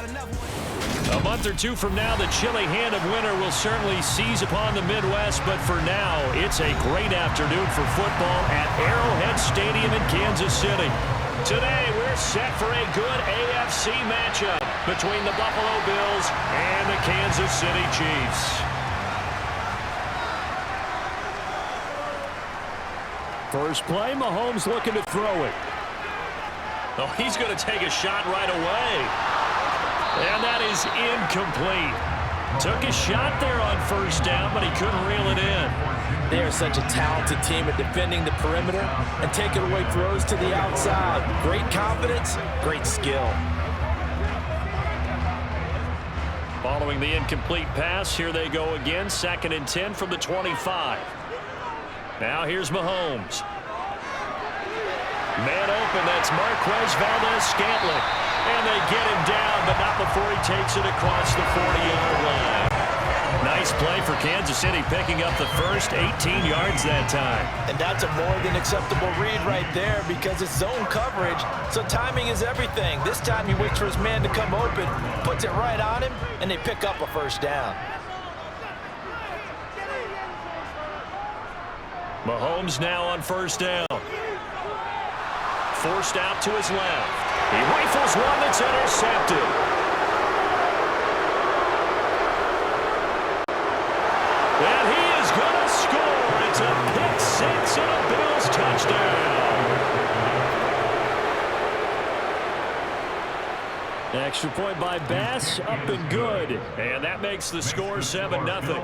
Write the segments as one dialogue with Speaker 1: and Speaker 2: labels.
Speaker 1: A month or two from now, the chilly hand of winter will certainly seize upon the Midwest, but for now, it's a great afternoon for football at Arrowhead Stadium in Kansas City. Today, we're set for a good AFC matchup between the Buffalo Bills and the Kansas City Chiefs.
Speaker 2: First play, Mahomes looking to throw it.
Speaker 1: Oh, he's going to take a shot right away. And that is incomplete. Took a shot there on first down, but he couldn't reel it in.
Speaker 3: They are such a talented team at defending the perimeter and taking away throws to the outside. Great confidence, great skill.
Speaker 1: Following the incomplete pass, here they go again. 2nd and 10 from the 25. Now here's Mahomes. Man open, that's Marquez Valdes-Scantling. And they get him down, but not before he takes it across the 40-yard line. Nice play for Kansas City, picking up the first 18 yards that time.
Speaker 3: And that's a more than acceptable read right there because it's zone coverage, so timing is everything. This time he waits for his man to come open, puts it right on him, and they pick up a first down.
Speaker 1: Mahomes now on first down. Forced out to his left. He rifles one that's intercepted. And he is going to score. It's a pick 6 and a Bills touchdown.
Speaker 2: Extra point by Bass, up and good.
Speaker 1: And that makes the score 7-0.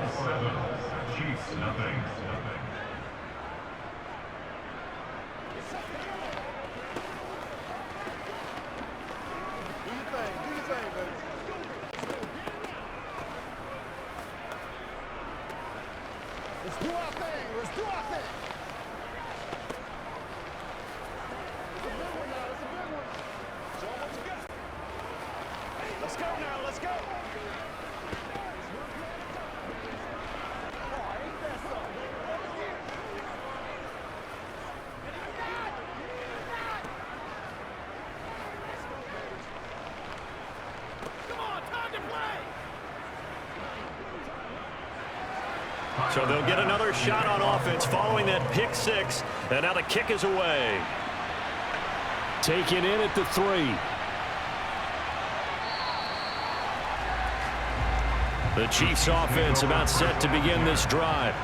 Speaker 4: Let's do our thing. Let's do our thing. It's a big one now. It's a big one. Show them what you got. Let's go now. Let's go. Oh, ain't that something? Come on, time to play.
Speaker 1: So they'll get another shot on offense following that pick 6. And now the kick is away.
Speaker 2: Taken in at the 3.
Speaker 1: The Chiefs offense about set to begin this drive.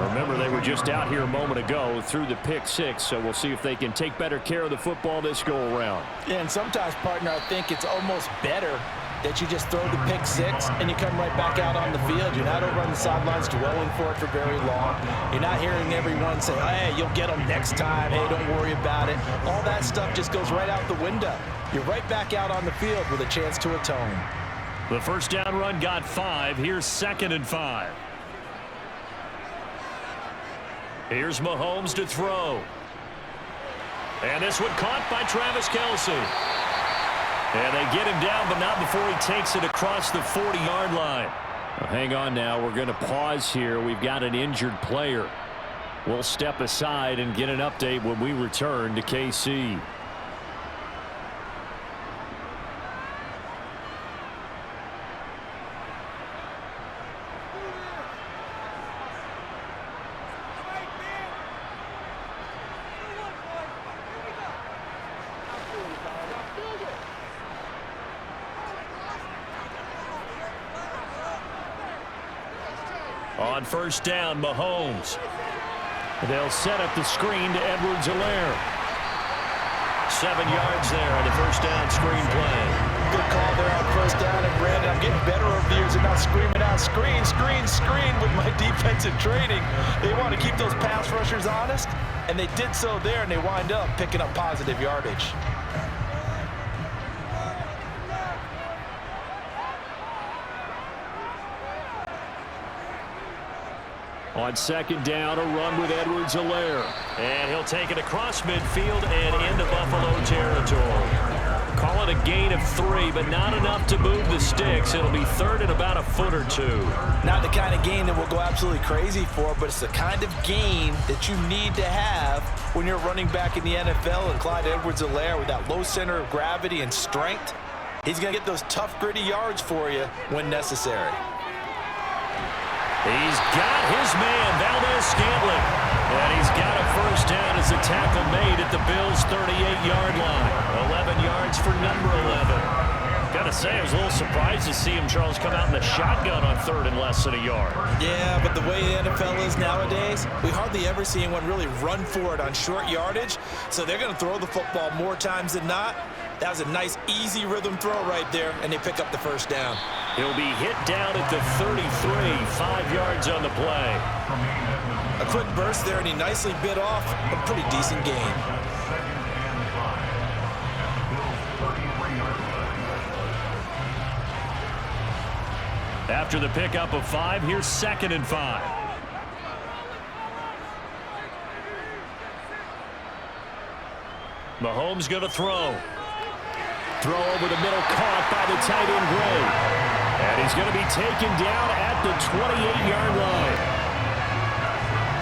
Speaker 2: Remember, they were just out here a moment ago through the pick 6, so we'll see if they can take better care of the football this go-around.
Speaker 3: Yeah, and sometimes, partner, I think it's almost better that you just throw the pick 6 and you come right back out on the field. You're not over on the sidelines dwelling for it for very long. You're not hearing everyone say, hey, you'll get them next time. Hey, don't worry about it. All that stuff just goes right out the window. You're right back out on the field with a chance to atone.
Speaker 1: The first down run got 5. Here's 2nd and 5. Here's Mahomes to throw. And this one caught by Travis Kelce. And they get him down, but not before he takes it across the 40-yard line.
Speaker 2: Well, hang on now. We're going to pause here. We've got an injured player. We'll step aside and get an update when we return to KC.
Speaker 1: On first down, Mahomes. They'll set up the screen to Edwards-Helaire. 7 yards there on the first down screen play.
Speaker 3: Good call there on first down. And Brandon, I'm getting better over the years and not screaming out screen, screen, screen with my defensive training. They want to keep those pass rushers honest, and they did so there, and they wind up picking up positive yardage.
Speaker 2: On second down, a run with Edwards-Helaire.
Speaker 1: And he'll take it across midfield and into Buffalo territory. Call it a gain of 3, but not enough to move the sticks. It'll be third and about a foot or 2.
Speaker 3: Not the kind of gain that we'll go absolutely crazy for, but it's the kind of gain that you need to have when you're running back in the NFL. And Clyde Edwards-Helaire, with that low center of gravity and strength, He's going to get those tough, gritty yards for you when necessary.
Speaker 1: He's got his man, Valdez-Scantling. And he's got a first down as the tackle made at the Bills' 38-yard line. 11 yards for number 11. Gotta say, I was a little surprised to see him, Charles, come out in the shotgun on third and less than a yard.
Speaker 3: Yeah, but the way the NFL is nowadays, we hardly ever see anyone really run for it on short yardage. So they're going to throw the football more times than not. That was a nice, easy rhythm throw right there, and they pick up the first down.
Speaker 1: He'll be hit down at the 33, 5 yards on the play.
Speaker 3: A quick burst there, and he nicely bit off a pretty decent gain.
Speaker 1: After the pickup of 5, here's 2nd and 5. Mahomes going to throw. Throw over the middle, caught by the tight end, Gray. And he's going to be taken down at the 28-yard line.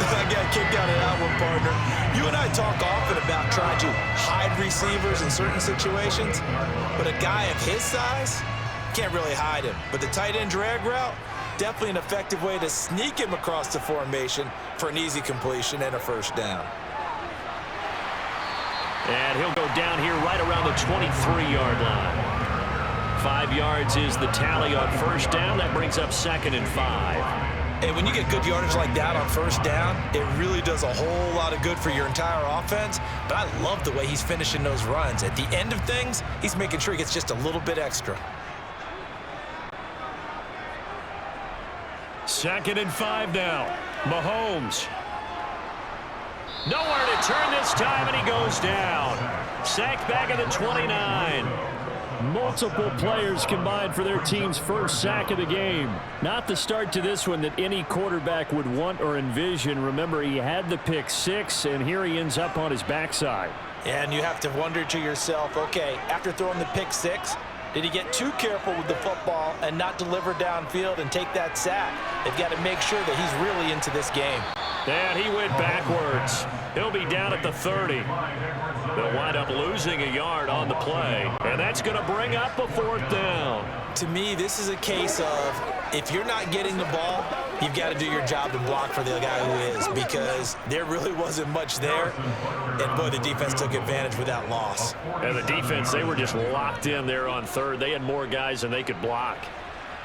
Speaker 3: I got kicked out of that one, partner. You and I talk often about trying to hide receivers in certain situations, but a guy of his size can't really hide him. But the tight end drag route, definitely an effective way to sneak him across the formation for an easy completion and a first down.
Speaker 1: And he'll go down here right around the 23-yard line. 5 yards is the tally on first down. That brings up 2nd and 5.
Speaker 3: And when you get good yardage like that on first down, it really does a whole lot of good for your entire offense. But I love the way he's finishing those runs. At the end of things, he's making sure he gets just a little bit extra.
Speaker 1: 2nd and 5 now. Mahomes. Nowhere to turn this time, and he goes down. Sacked back at the 29.
Speaker 2: Multiple players combined for their team's first sack of the game. Not the start to this one that any quarterback would want or envision. Remember, he had the pick 6, and here he ends up on his backside.
Speaker 3: And you have to wonder to yourself, okay, after throwing the pick 6, did he get too careful with the football and not deliver downfield and take that sack? They've got to make sure that he's really into this game.
Speaker 1: And he went backwards. He'll be down at the 30. They'll wind up losing a yard on the play. And that's going to bring up a 4th down.
Speaker 3: To me, this is a case of if you're not getting the ball, you've got to do your job and block for the guy who is, because there really wasn't much there. And, boy, the defense took advantage with that loss.
Speaker 1: And the defense, they were just locked in there on third. They had more guys than they could block.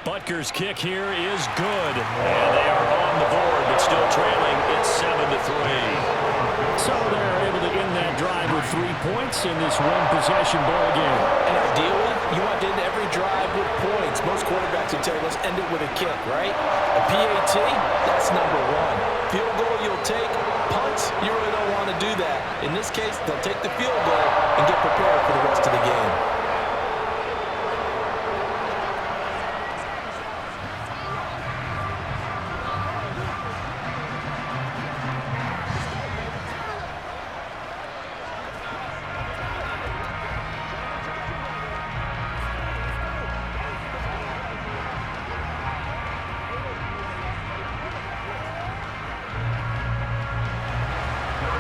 Speaker 1: Butker's kick here is good. And they are on the board, but still trailing. It's 7-3.
Speaker 2: So they're able to end that drive with 3 points in this one-possession ball game.
Speaker 3: And ideally, you want to end every drive with points. Most quarterbacks would tell you, let's end it with a kick, right? A PAT, that's number 1. Field goal you'll take. Punts, you really don't want to do that. In this case, they'll take the field goal and get prepared for the rest of the game.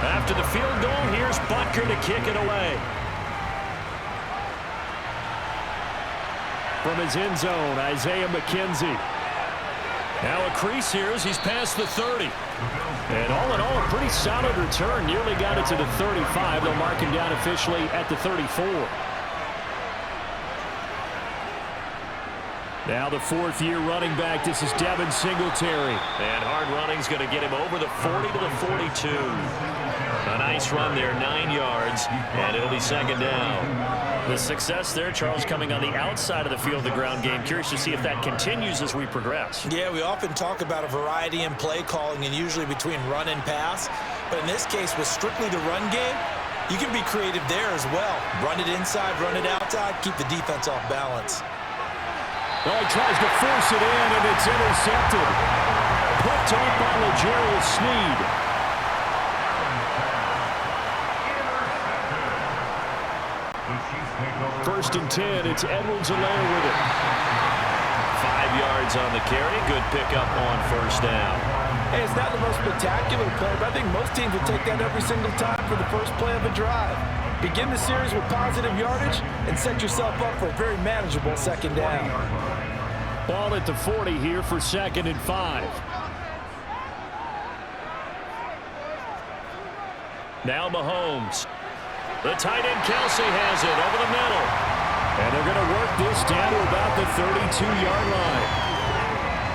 Speaker 1: After the field goal, here's Butker to kick it away.
Speaker 2: From his end zone, Isaiah McKenzie.
Speaker 1: Now a crease here as he's past the 30.
Speaker 2: And all in all, a pretty solid return. Nearly got it to the 35. They'll mark him down officially at the 34. Now the 4th-year running back. This is Devin Singletary.
Speaker 1: And hard running's going to get him over the 40 to the 42. A nice run there, 9 yards, and it'll be 2nd down. The success there, Charles, coming on the outside of the field, the ground game. Curious to see if that continues as we progress.
Speaker 3: Yeah, we often talk about a variety in play calling and usually between run and pass. But in this case, with strictly the run game, you can be creative there as well. Run it inside, run it outside, keep the defense off balance.
Speaker 2: Oh, he tries to force it in, and it's intercepted. Picked off by L'Jarius Sneed. First and 10, it's Edwards-Helaire with it.
Speaker 1: 5 yards on the carry. Good pickup on first down.
Speaker 3: Hey, it's not the most spectacular play, but I think most teams would take that every single time for the first play of a drive. Begin the series with positive yardage and set yourself up for a very manageable second down.
Speaker 2: Ball at the 40 here for 2nd and 5. Now Mahomes. The tight end Kelsey has it over the middle. And they're going to work this down to about the 32-yard line.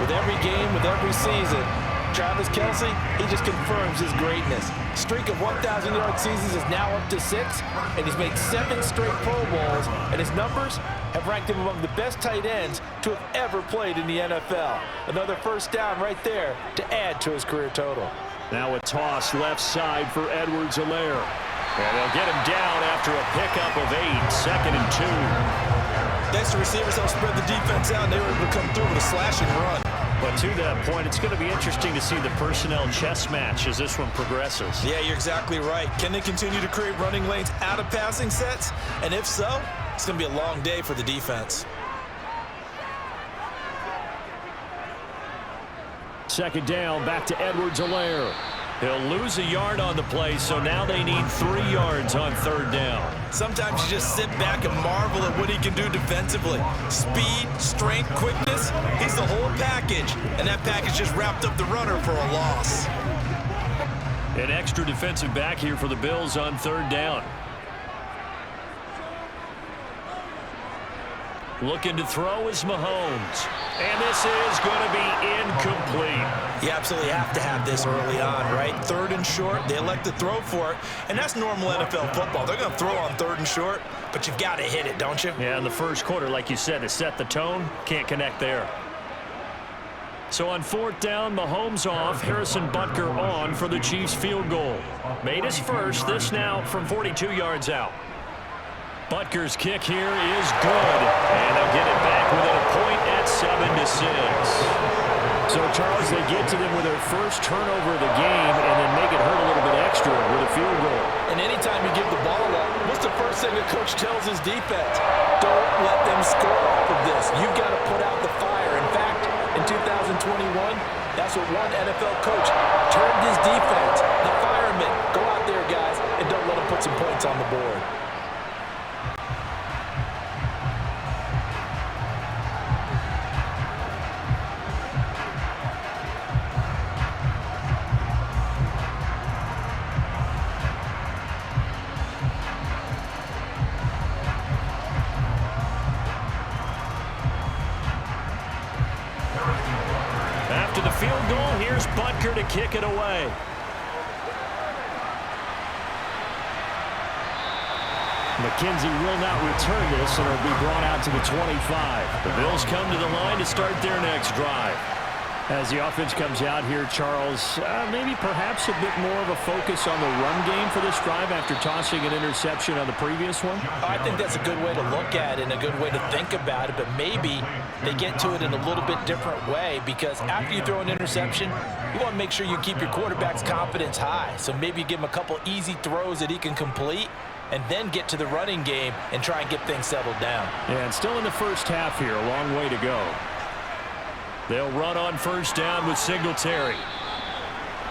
Speaker 3: With every game, with every season, Travis Kelsey, he just confirms his greatness. Streak of 1,000-yard seasons is now up to 6, and he's made 7 straight Pro Bowls, and his numbers have ranked him among the best tight ends to have ever played in the NFL. Another first down right there to add to his career total.
Speaker 2: Now a toss left side for Edwards-Helaire. And they'll get him down after a pickup of 8, 2nd and 2.
Speaker 3: Next, the receivers don't spread the defense out, and they were able to come through with a slashing run.
Speaker 1: But to that point, it's going to be interesting to see the personnel chess match as this one progresses.
Speaker 3: Yeah, you're exactly right. Can they continue to create running lanes out of passing sets? And if so, it's going to be a long day for the defense.
Speaker 2: 2nd down, back to Edwards-Helaire. He'll lose a yard on the play, so now they need 3 yards on 3rd down.
Speaker 3: Sometimes you just sit back and marvel at what he can do defensively. Speed, strength, quickness, he's the whole package. And that package just wrapped up the runner for a loss.
Speaker 1: An extra defensive back here for the Bills on 3rd down. Looking to throw is Mahomes. And this is going to be incomplete.
Speaker 3: You absolutely have to have this early on, right? 3rd and short, they elect to throw for it, and that's normal NFL football. They're going to throw on 3rd and short, but you've got to hit it, don't you?
Speaker 1: Yeah, in the first quarter, like you said, to set the tone, can't connect there. So on 4th down, Mahomes off, Harrison Butker on for the Chiefs field goal. Made his first, this now from 42 yards out. Butker's kick here is good, and they'll get it back within a point at 7-6.
Speaker 2: So, Charles, they get to them with their first turnover of the game and then make it hurt a little bit extra with a field goal.
Speaker 3: And anytime you give the ball up, what's the first thing a coach tells his defense? Don't let them score off of this. You've got to put out the fire. In fact, in 2021, that's what one NFL coach turned his defense, the firemen. Go out there, guys, and don't let them put some points on the board.
Speaker 1: After the field goal, here's Butker to kick it away.
Speaker 2: McKenzie will not return this, and it'll be brought out to the 25.
Speaker 1: The Bills come to the line to start their next drive.
Speaker 2: As the offense comes out here, Charles, maybe perhaps a bit more of a focus on the run game for this drive after tossing an interception on the previous one?
Speaker 3: I think that's a good way to look at it and a good way to think about it, but maybe they get to it in a little bit different way, because after you throw an interception, you want to make sure you keep your quarterback's confidence high. So maybe you give him a couple easy throws that he can complete and then get to the running game and try and get things settled down.
Speaker 2: Yeah, and still in the first half here, a long way to go.
Speaker 1: They'll run on 1st down with Singletary.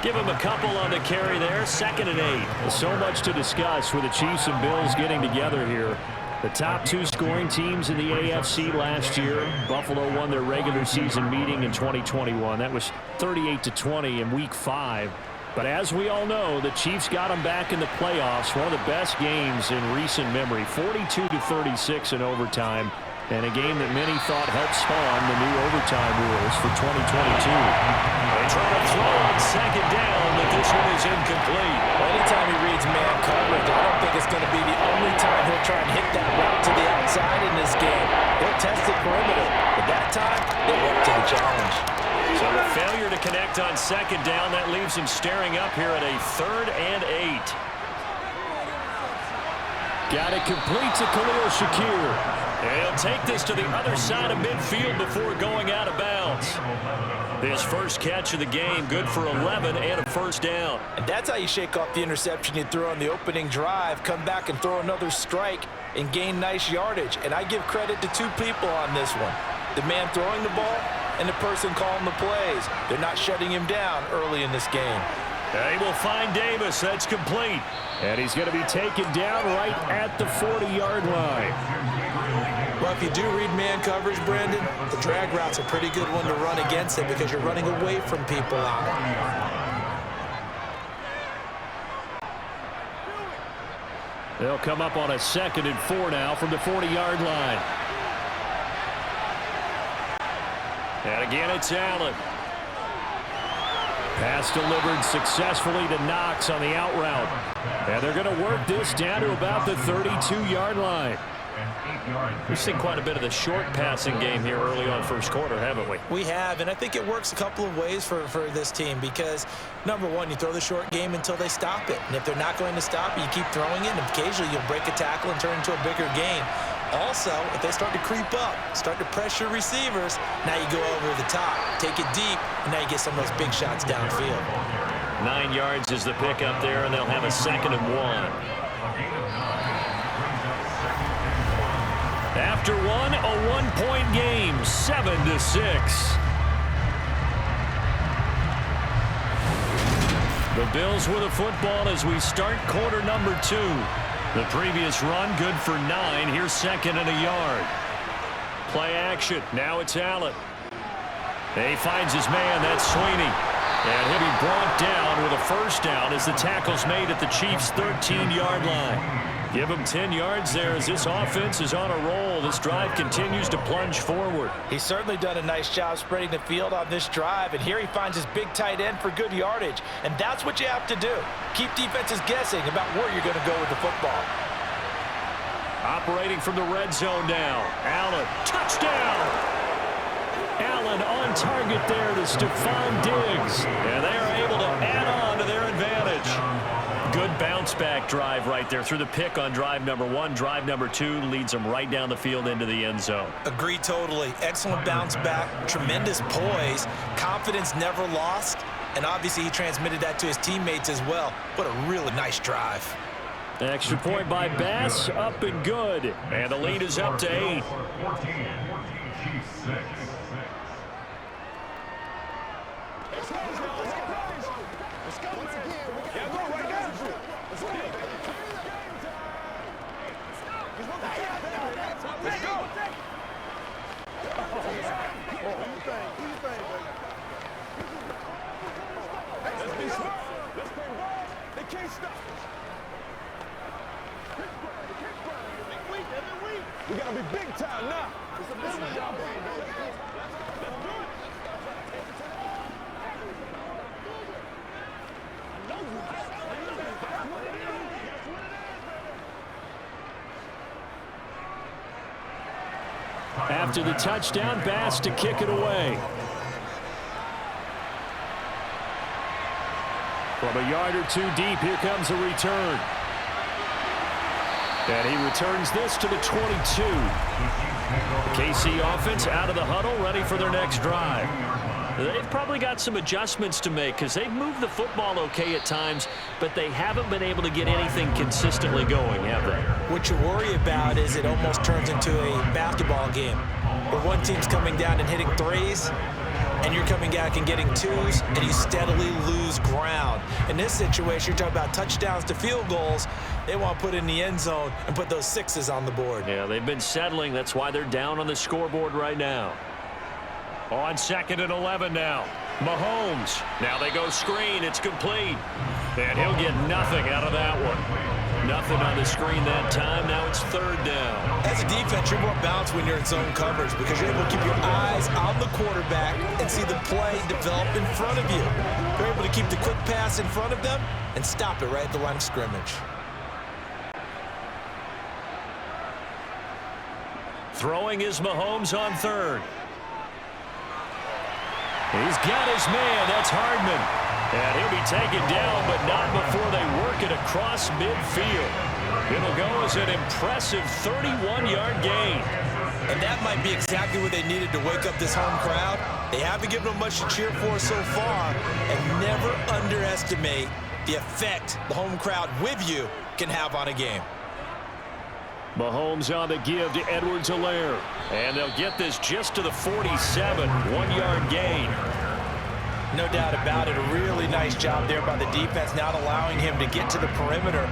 Speaker 1: Give him a couple on the carry there, 2nd and 8.
Speaker 2: So much to discuss with the Chiefs and Bills getting together here. The top 2 scoring teams in the AFC last year. Buffalo won their regular season meeting in 2021. That was 38-20 in Week 5. But as we all know, the Chiefs got them back in the playoffs. One of the best games in recent memory, 42-36 in overtime. And a game that many thought helped spawn the new overtime rules for 2022.
Speaker 1: They try to throw on 2nd down, but this one is incomplete.
Speaker 3: Well, anytime he reads man coverage, I don't think it's going to be the only time he'll try and hit that route to the outside in this game. He'll test the perimeter, but that time, they went to the challenge.
Speaker 1: So the failure to connect on 2nd down, that leaves him staring up here at a 3rd and 8.
Speaker 2: Got it complete to Khalil Shakir.
Speaker 1: He'll take this to the other side of midfield before going out of bounds. His first catch of the game, good for 11 and a 1st down.
Speaker 3: And that's how you shake off the interception you threw on the opening drive, come back and throw another strike and gain nice yardage. And I give credit to 2 people on this one. The man throwing the ball and the person calling the plays. They're not shutting him down early in this game.
Speaker 1: They will find Davis. That's complete.
Speaker 2: And he's going to be taken down right at the 40-yard line.
Speaker 3: Well, if you do read man coverage, Brandon, the drag route's a pretty good one to run against it because you're running away from people on it.
Speaker 2: They'll come up on a 2nd and 4 now from the 40-yard line.
Speaker 1: And again, it's Allen.
Speaker 2: Pass delivered successfully to Knox on the out route. And they're going to work this down to about the 32-yard line.
Speaker 1: We've seen quite a bit of the short passing game here early on first quarter, haven't we?
Speaker 3: We have, and I think it works a couple of ways for this team because, number one, you throw the short game until they stop it. And if they're not going to stop it, you keep throwing it, and occasionally you'll break a tackle and turn into a bigger gain. Also, if they start to creep up, start to pressure receivers, now you go over the top, take it deep, and now you get some of those big shots downfield.
Speaker 1: 9 yards is the pickup there, and they'll have a 2nd and 1. After one, a one-point game, 7-6. The Bills with a football as we start quarter number 2. The previous run, good for 9. Here's 2nd and a yard. Play action. Now it's Allen. He finds his man. That's Sweeney. And he'll be brought down with a first down as the tackle's made at the Chiefs' 13-yard line. Give him 10 yards there as this offense is on a roll. This drive continues to plunge forward.
Speaker 3: He's certainly done a nice job spreading the field on this drive, and here he finds his big tight end for good yardage. And that's what you have to do. Keep defenses guessing about where you're going to go with the football.
Speaker 1: Operating from the red zone now. Allen, touchdown!
Speaker 2: Allen on target there to Stephon Diggs.
Speaker 1: And they are able to add on to their advantage. Good bounce-back drive right there through the pick on drive number 1. Drive number 2 leads them right down the field into the end zone.
Speaker 3: Agree totally. Excellent bounce back, tremendous poise, confidence never lost, and obviously he transmitted that to his teammates as well. What a really nice drive.
Speaker 2: Extra point by Bass, up and good.
Speaker 1: And the lead is up to 8.
Speaker 4: We gotta be big time now. It's a business job. Let's do it.
Speaker 2: After the touchdown, Bass to kick it away. From a yard or 2 deep, here comes a return. And he returns this to the 22. KC offense out of the huddle, ready for their next drive.
Speaker 1: They've probably got some adjustments to make because they've moved the football okay at times, but they haven't been able to get anything consistently going, have they?
Speaker 3: What you worry about is it almost turns into a basketball game where one team's coming down and hitting threes, and you're coming back and getting twos, and you steadily lose ground. In this situation, you're talking about touchdowns to field goals. They want to put in the end zone and put those sixes on the board.
Speaker 1: Yeah, they've been settling. That's why they're down on the scoreboard right now. On 2nd and 11 now. Mahomes. Now they go screen. It's complete. And he'll get nothing out of that one. Nothing on the screen that time. Now it's 3rd down.
Speaker 3: As a defense, you're more balanced when you're in zone coverage because you're able to keep your eyes on the quarterback and see the play develop in front of you. You're able to keep the quick pass in front of them and stop it right at the line of scrimmage.
Speaker 1: Throwing is Mahomes on 3rd. He's got his man. That's Hardman. And he'll be taken down, but not before they work it across midfield. It'll go as an impressive 31-yard gain.
Speaker 3: And that might be exactly what they needed to wake up this home crowd. They haven't given them much to cheer for so far, and never underestimate the effect the home crowd with you can have on a game.
Speaker 2: Mahomes on the give to Edwards-Helaire.
Speaker 1: And they'll get this just to the 47. 1-yard gain.
Speaker 3: No doubt about it. A really nice job there by the defense, not allowing him to get to the perimeter.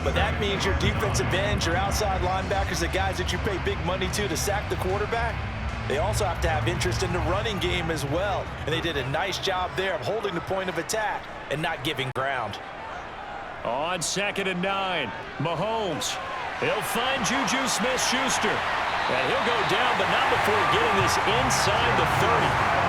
Speaker 3: But that means your defensive ends, your outside linebackers, the guys that you pay big money to sack the quarterback, they also have to have interest in the running game as well. And they did a nice job there of holding the point of attack and not giving ground.
Speaker 1: On 2nd and 9, Mahomes. He'll find Juju Smith-Schuster. And he'll go down, but not before getting this inside the 30.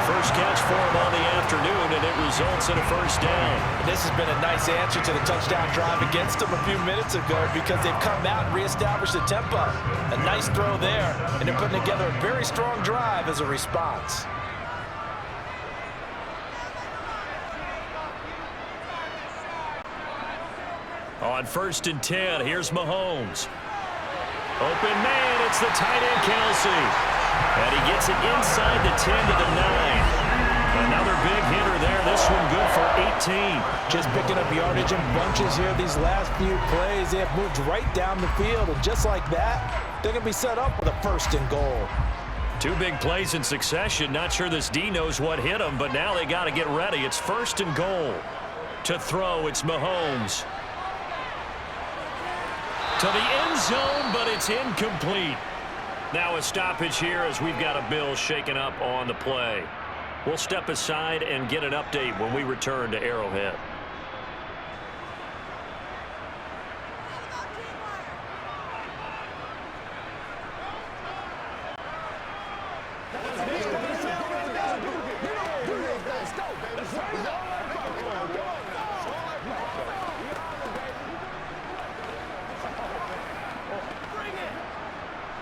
Speaker 1: First catch for him on the afternoon, and it results in a first down.
Speaker 3: This has been a nice answer to the touchdown drive against them a few minutes ago because they've come out and reestablished the tempo. A nice throw there, and they're putting together a very strong drive as a response.
Speaker 1: On 1st and 10, here's Mahomes. Open man, it's the tight end Kelsey. And he gets it inside the 10 to the 9. Another big hitter there. This one good for 18.
Speaker 3: Just picking up yardage in bunches here these last few plays. They have moved right down the field, and just like that, they're going to be set up with a 1st and goal.
Speaker 1: 2 big plays in succession. Not sure this D knows what hit him, but now they got to get ready. It's 1st and goal. To throw, it's Mahomes. To the end zone, but it's incomplete. Now a stoppage here as we've got a Bill shaken up on the play. We'll step aside and get an update when we return to Arrowhead.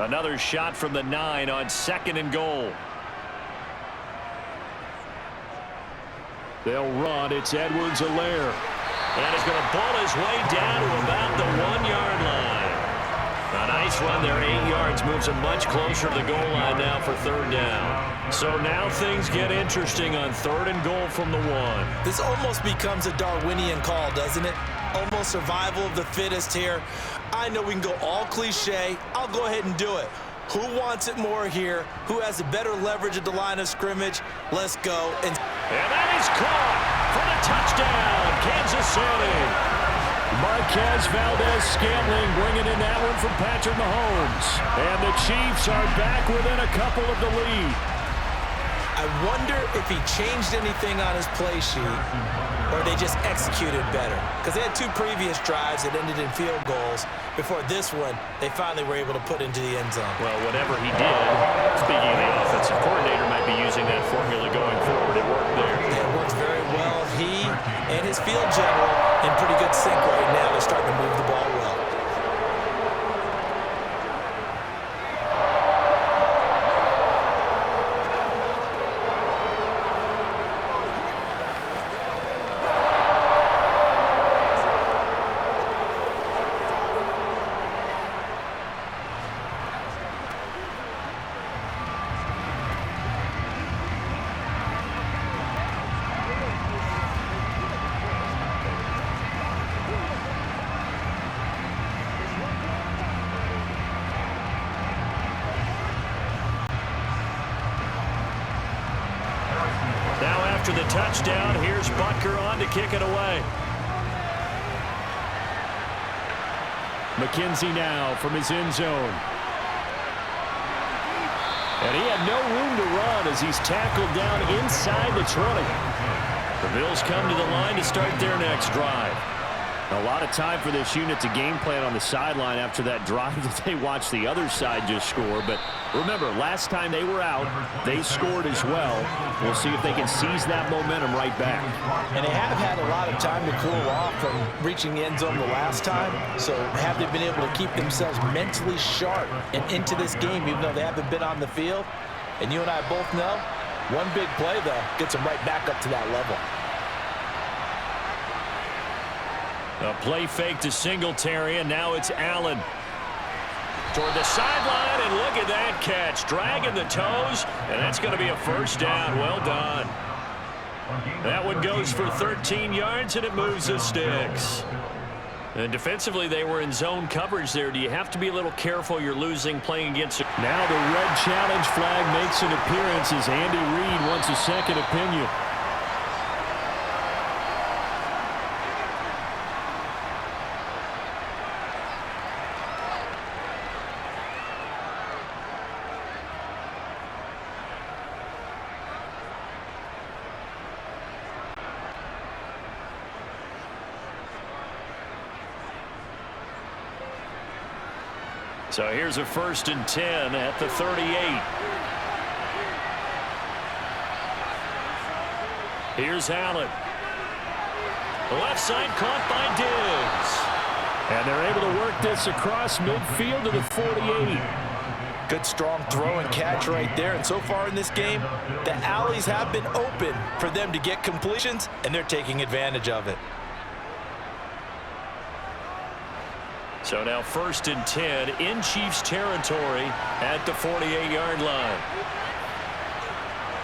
Speaker 1: Another shot from the 9 on 2nd and goal.
Speaker 2: They'll run. It's Edwards-Helaire.
Speaker 1: And he's going to ball his way down to about the 1-yard line. A nice run there, 8 yards. Moves him much closer to the goal line now for 3rd down. So now things get interesting on 3rd and goal from the 1.
Speaker 3: This almost becomes a Darwinian call, doesn't it? Almost survival of the fittest here. I know we can go all cliche. I'll go ahead and do it. Who wants it more here? Who has a better leverage at the line of scrimmage? Let's go. And
Speaker 1: that is caught for the touchdown, Kansas City.
Speaker 2: Marquez Valdez-Scantling bringing in that one from Patrick Mahomes. And the Chiefs are back within a couple of the lead.
Speaker 3: I wonder if he changed anything on his play sheet or they just executed better. Because they had 2 previous drives that ended in field goals. Before this one, they finally were able to put into the end zone.
Speaker 1: Well, whatever he did, speaking of the offensive coordinator, might be using that formula going forward. It worked there.
Speaker 3: It works very well. He and his field general in pretty good sync right now. They're starting to move the ball well.
Speaker 1: After the touchdown, here's Butker on to kick it away.
Speaker 2: McKenzie now from his end zone. And he had no room to run as he's tackled down inside the 20. The Bills come to the line to start their next drive. A lot of time for this unit to game plan on the sideline after that drive that they watched the other side just score. But remember, last time they were out, they scored as well. We'll see if they can seize that momentum right back.
Speaker 3: And they have had a lot of time to cool off from reaching the end zone the last time. So have they been able to keep themselves mentally sharp and into this game, even though they haven't been on the field? And you and I both know, one big play, though, gets them right back up to that level.
Speaker 1: A play fake to Singletary, and now it's Allen. Toward the sideline, and look at that catch. Dragging the toes, and that's going to be a first down. Well done. That one goes for 13 yards, and it moves the sticks. And defensively, they were in zone coverage there. Do you have to be a little careful you're losing playing against?
Speaker 2: Now the red challenge flag makes an appearance as Andy Reid wants a second opinion. So here's a 1st and 10 at the 38. Here's Allen. Left side caught by Diggs. And they're able to work this across midfield to the 48.
Speaker 3: Good strong throw and catch right there. And so far in this game, the alleys have been open for them to get completions, and they're taking advantage of it.
Speaker 2: So now 1st and 10 in Chiefs territory at the 48-yard line.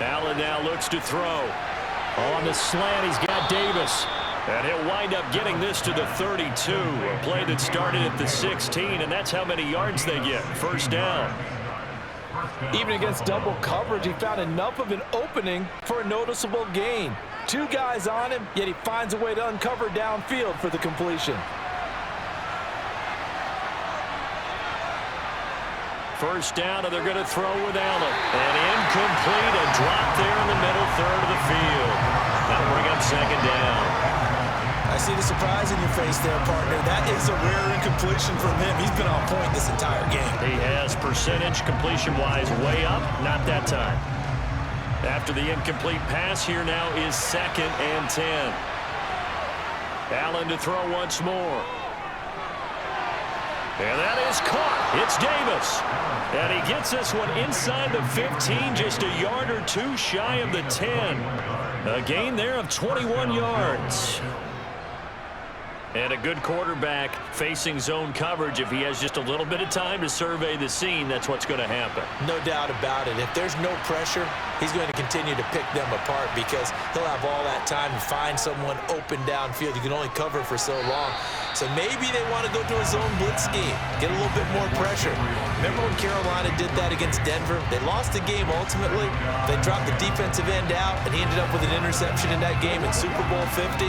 Speaker 2: Allen now looks to throw. On the slant, he's got Davis. And he'll wind up getting this to the 32. A play that started at the 16, and that's how many yards they get. 1st down.
Speaker 3: Even against double coverage, he found enough of an opening for a noticeable gain. 2 guys on him, yet he finds a way to uncover downfield for the completion.
Speaker 2: 1st down, and they're going to throw with Allen. And incomplete, a drop there in the middle third of the field. That'll bring up 2nd down.
Speaker 3: I see the surprise in your face there, partner. That is a rare incompletion from him. He's been on point this entire game.
Speaker 2: He has percentage completion-wise way up. Not that time. After the incomplete pass, here now is 2nd and 10. Allen to throw once more. And that is caught. It's Davis. And he gets this one inside the 15, just a yard or 2 shy of the 10. A gain there of 21 yards. And a good quarterback facing zone coverage. If he has just a little bit of time to survey the scene, that's what's going to happen.
Speaker 3: No doubt about it. If there's no pressure, he's going to continue to pick them apart because he'll have all that time to find someone open downfield. You can only cover for so long. So maybe they want to go to a zone blitz scheme, get a little bit more pressure. Remember when Carolina did that against Denver? They lost the game ultimately. They dropped the defensive end out, and he ended up with an interception in that game in Super Bowl 50.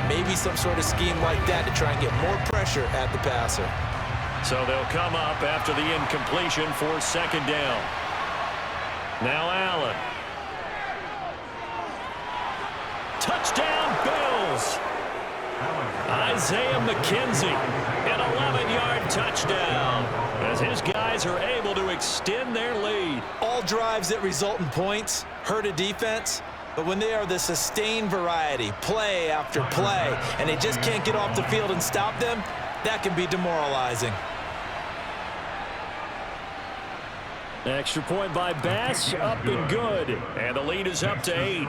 Speaker 3: Maybe some sort of scheme like that to try and get more pressure at the passer.
Speaker 2: So they'll come up after the incompletion for 2nd down. Now Allen. Touchdown, Bills. Isaiah McKenzie, an 11-yard touchdown, as his guys are able to extend their lead.
Speaker 3: All drives that result in points hurt a defense, but when they are the sustained variety, play after play, and they just can't get off the field and stop them, that can be demoralizing.
Speaker 2: Extra point by Bass, up and good. And the lead is up to 8.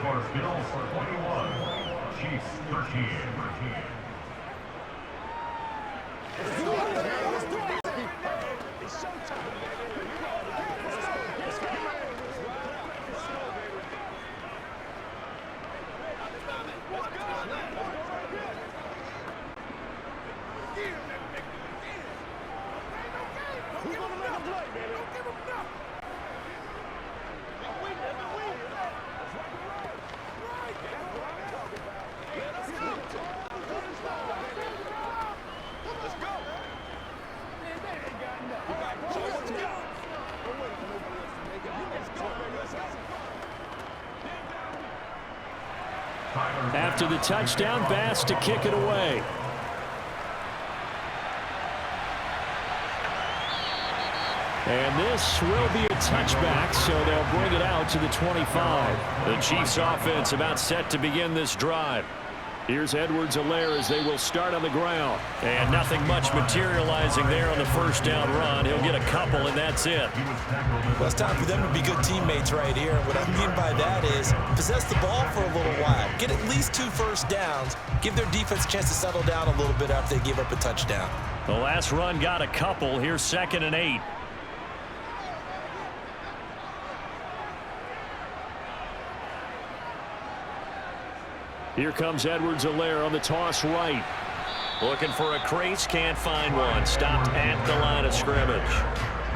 Speaker 2: After the touchdown, Bass to kick it away. And this will be a touchback, so they'll bring it out to the 25. The Chiefs offense about set to begin this drive. Here's Edwards-Helaire as they will start on the ground. And nothing much materializing there on the 1st down run. He'll get a couple, and that's it.
Speaker 3: Well, it's time for them to be good teammates right here. And what I mean by that is possess the ball for a little while. Get at least 2 first downs. Give their defense a chance to settle down a little bit after they give up a touchdown.
Speaker 2: The last run got a couple. Here's 2nd and 8. Here comes Edwards-Helaire on the toss right. Looking for a crease, can't find one. Stopped at the line of scrimmage.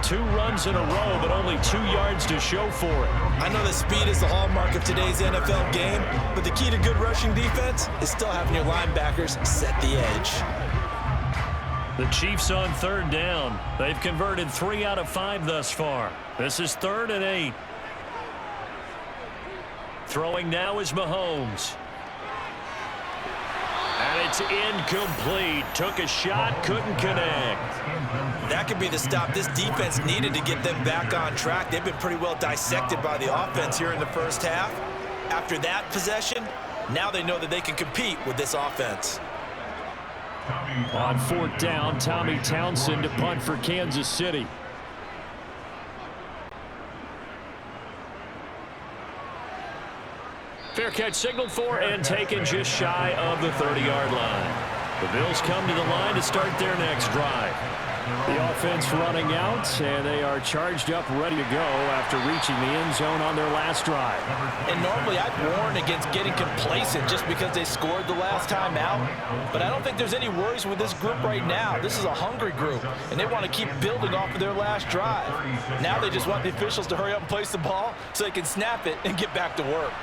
Speaker 2: 2 runs in a row, but only 2 yards to show for it.
Speaker 3: I know that speed is the hallmark of today's NFL game, but the key to good rushing defense is still having your linebackers set the edge.
Speaker 2: The Chiefs on 3rd down. They've converted 3 out of 5 thus far. This is 3rd and 8. Throwing now is Mahomes. And it
Speaker 1: It's incomplete. Took a shot, couldn't connect.
Speaker 3: That could be the stop this defense needed to get them back on track. They've been pretty well dissected by the offense here in the first half. After that possession, now they know that they can compete with this offense.
Speaker 2: On fourth down, Tommy Townsend to punt for Kansas City. Fair catch signaled for and taken just shy of the 30-yard line. The Bills come to the line to start their next drive. The offense running out, and they are charged up, ready to go after reaching the end zone on their last drive.
Speaker 3: And normally I'd warn against getting complacent just because they scored the last time out. But I don't think there's any worries with this group right now. This is a hungry group, and they want to keep building off of their last drive. Now they just want the officials to hurry up and place the ball so they can snap it and get back to work.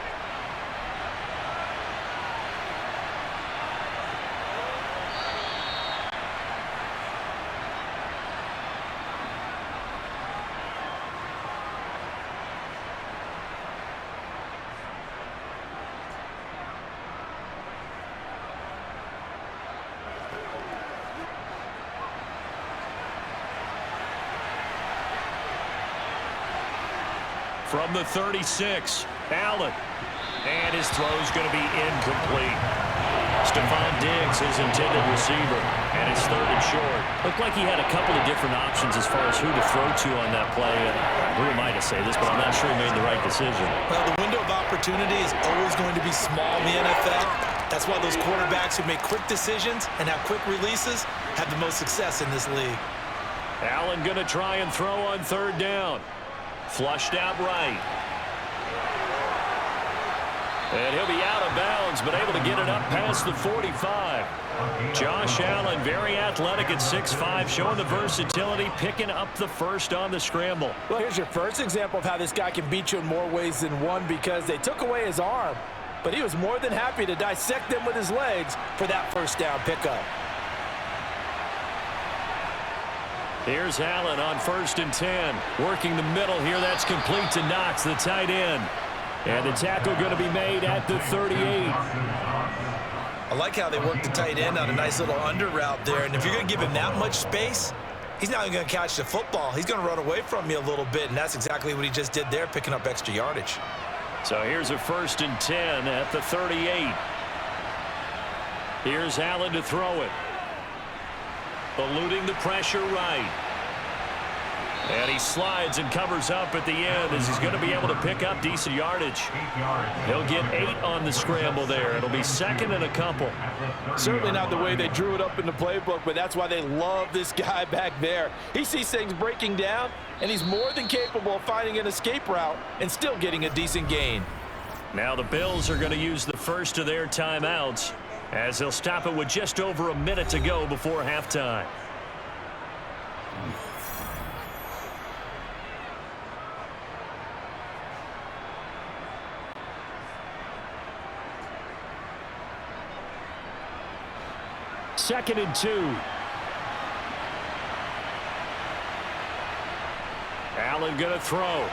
Speaker 1: From the 36, Allen. And his throw's going to be incomplete. Stephon Diggs, his intended receiver. And it's third and short.
Speaker 2: Looked like he had a couple of different options as far as who to throw to on that play. Who am I to say this, but I'm not sure he made the right decision.
Speaker 3: Well, the window of opportunity is always going to be small in the NFL. That's why those quarterbacks who make quick decisions and have quick releases have the most success in this league.
Speaker 1: Allen going to try and throw on third down. Flushed out right. And he'll be out of bounds, but able to get it up past the 45. Josh Allen, very athletic at 6'5", showing the versatility, picking up the first on the scramble.
Speaker 3: Well, here's your first example of how this guy can beat you in more ways than one, because they took away his arm, but he was more than happy to dissect them with his legs for that first down pickup.
Speaker 2: Here's Allen on 1st and 10. Working the middle here. That's complete to Knox, the tight end. And the tackle going to be made at the 38.
Speaker 3: I like how they work the tight end on a nice little under route there. And if you're going to give him that much space, he's not even going to catch the football. He's going to run away from you a little bit, and that's exactly what he just did there, picking up extra yardage.
Speaker 2: So here's a 1st and 10 at the 38. Here's Allen to throw it.
Speaker 1: Eluding the pressure right. And he slides and covers up at the end as he's going to be able to pick up decent yardage. He'll get 8 on the scramble there. It'll be second and a couple.
Speaker 3: Certainly not the way they drew it up in the playbook, but that's why they love this guy back there. He sees things breaking down, and he's more than capable of finding an escape route and still getting a decent gain.
Speaker 1: Now the Bills are going to use the first of their timeouts, as they'll stop it with just over a minute to go before halftime.
Speaker 2: Second and 2.
Speaker 1: Allen going to throw.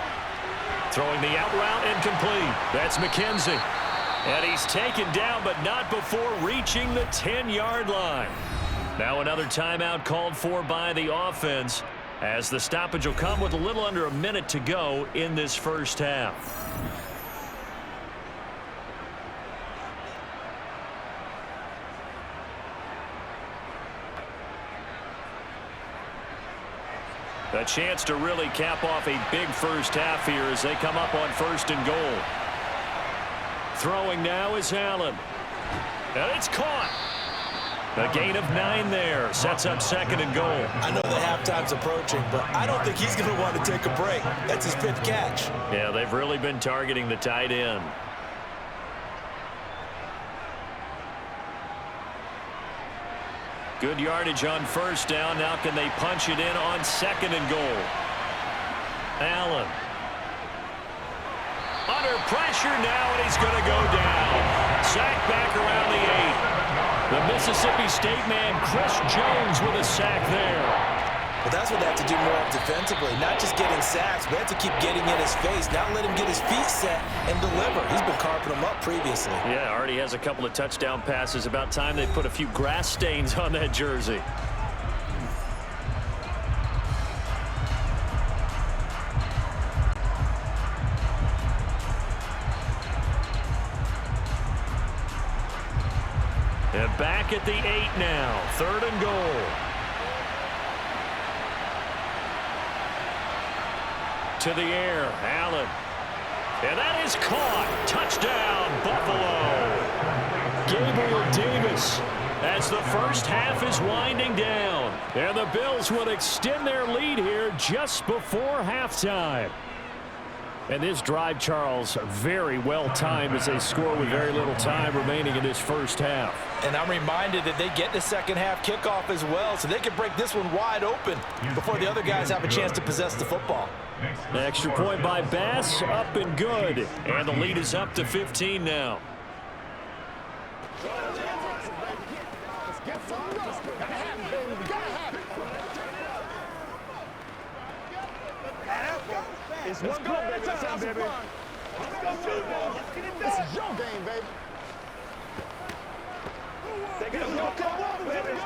Speaker 1: Throwing the out route incomplete. That's McKenzie. And he's taken down, but not before reaching the 10-yard line. Now another timeout called for by the offense, as the stoppage will come with a little under a minute to go in this first half. A chance to really cap off a big first half here as they come up on 1st and goal. Throwing now is Allen. And it's caught. A gain of 9 there. Sets up 2nd and goal.
Speaker 3: I know the halftime's approaching, but I don't think he's going to want to take a break. That's his 5th catch.
Speaker 1: Yeah, they've really been targeting the tight end. Good yardage on 1st down. Now can they punch it in on 2nd and goal? Allen. Under pressure now, and he's going to go down. Sacked back around the 8. The Mississippi State man, Chris Jones, with a sack there.
Speaker 3: But that's what they have to do more of defensively, not just getting sacks, but they have to keep getting in his face, not let him get his feet set and deliver. He's been carping him up previously.
Speaker 2: Yeah, already has a couple of touchdown passes. About time they put a few grass stains on that jersey. And back at the 8 now. 3rd and goal. To the air, Allen. And that is caught. Touchdown, Buffalo. Gabriel Davis as the first half is winding down. And the Bills will extend their lead here just before halftime. And this drive, Charles, very well timed as they score with very little time remaining in this first half.
Speaker 3: And I'm reminded that they get the second half kickoff as well, so they can break this one wide open before the other guys have a chance to possess the football.
Speaker 2: The extra point by Bass, up and good. And the lead is up to 15 now.
Speaker 4: It's one go, baby. That's time, baby. This is your game, baby. They get a go, come on, baby.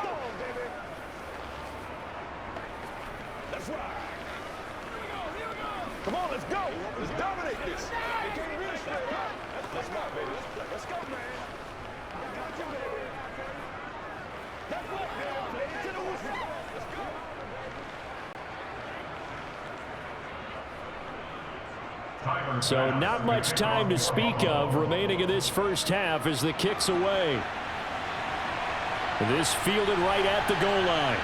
Speaker 4: That's right. Come on, let's go. Let's dominate this. They can't reach straight out. That's right, baby. Let's go, man. I got you, baby. That's right, baby. To the whistle. Let's go.
Speaker 2: So not much time to speak of remaining in this first half as the kick's away. This fielded right at the goal line.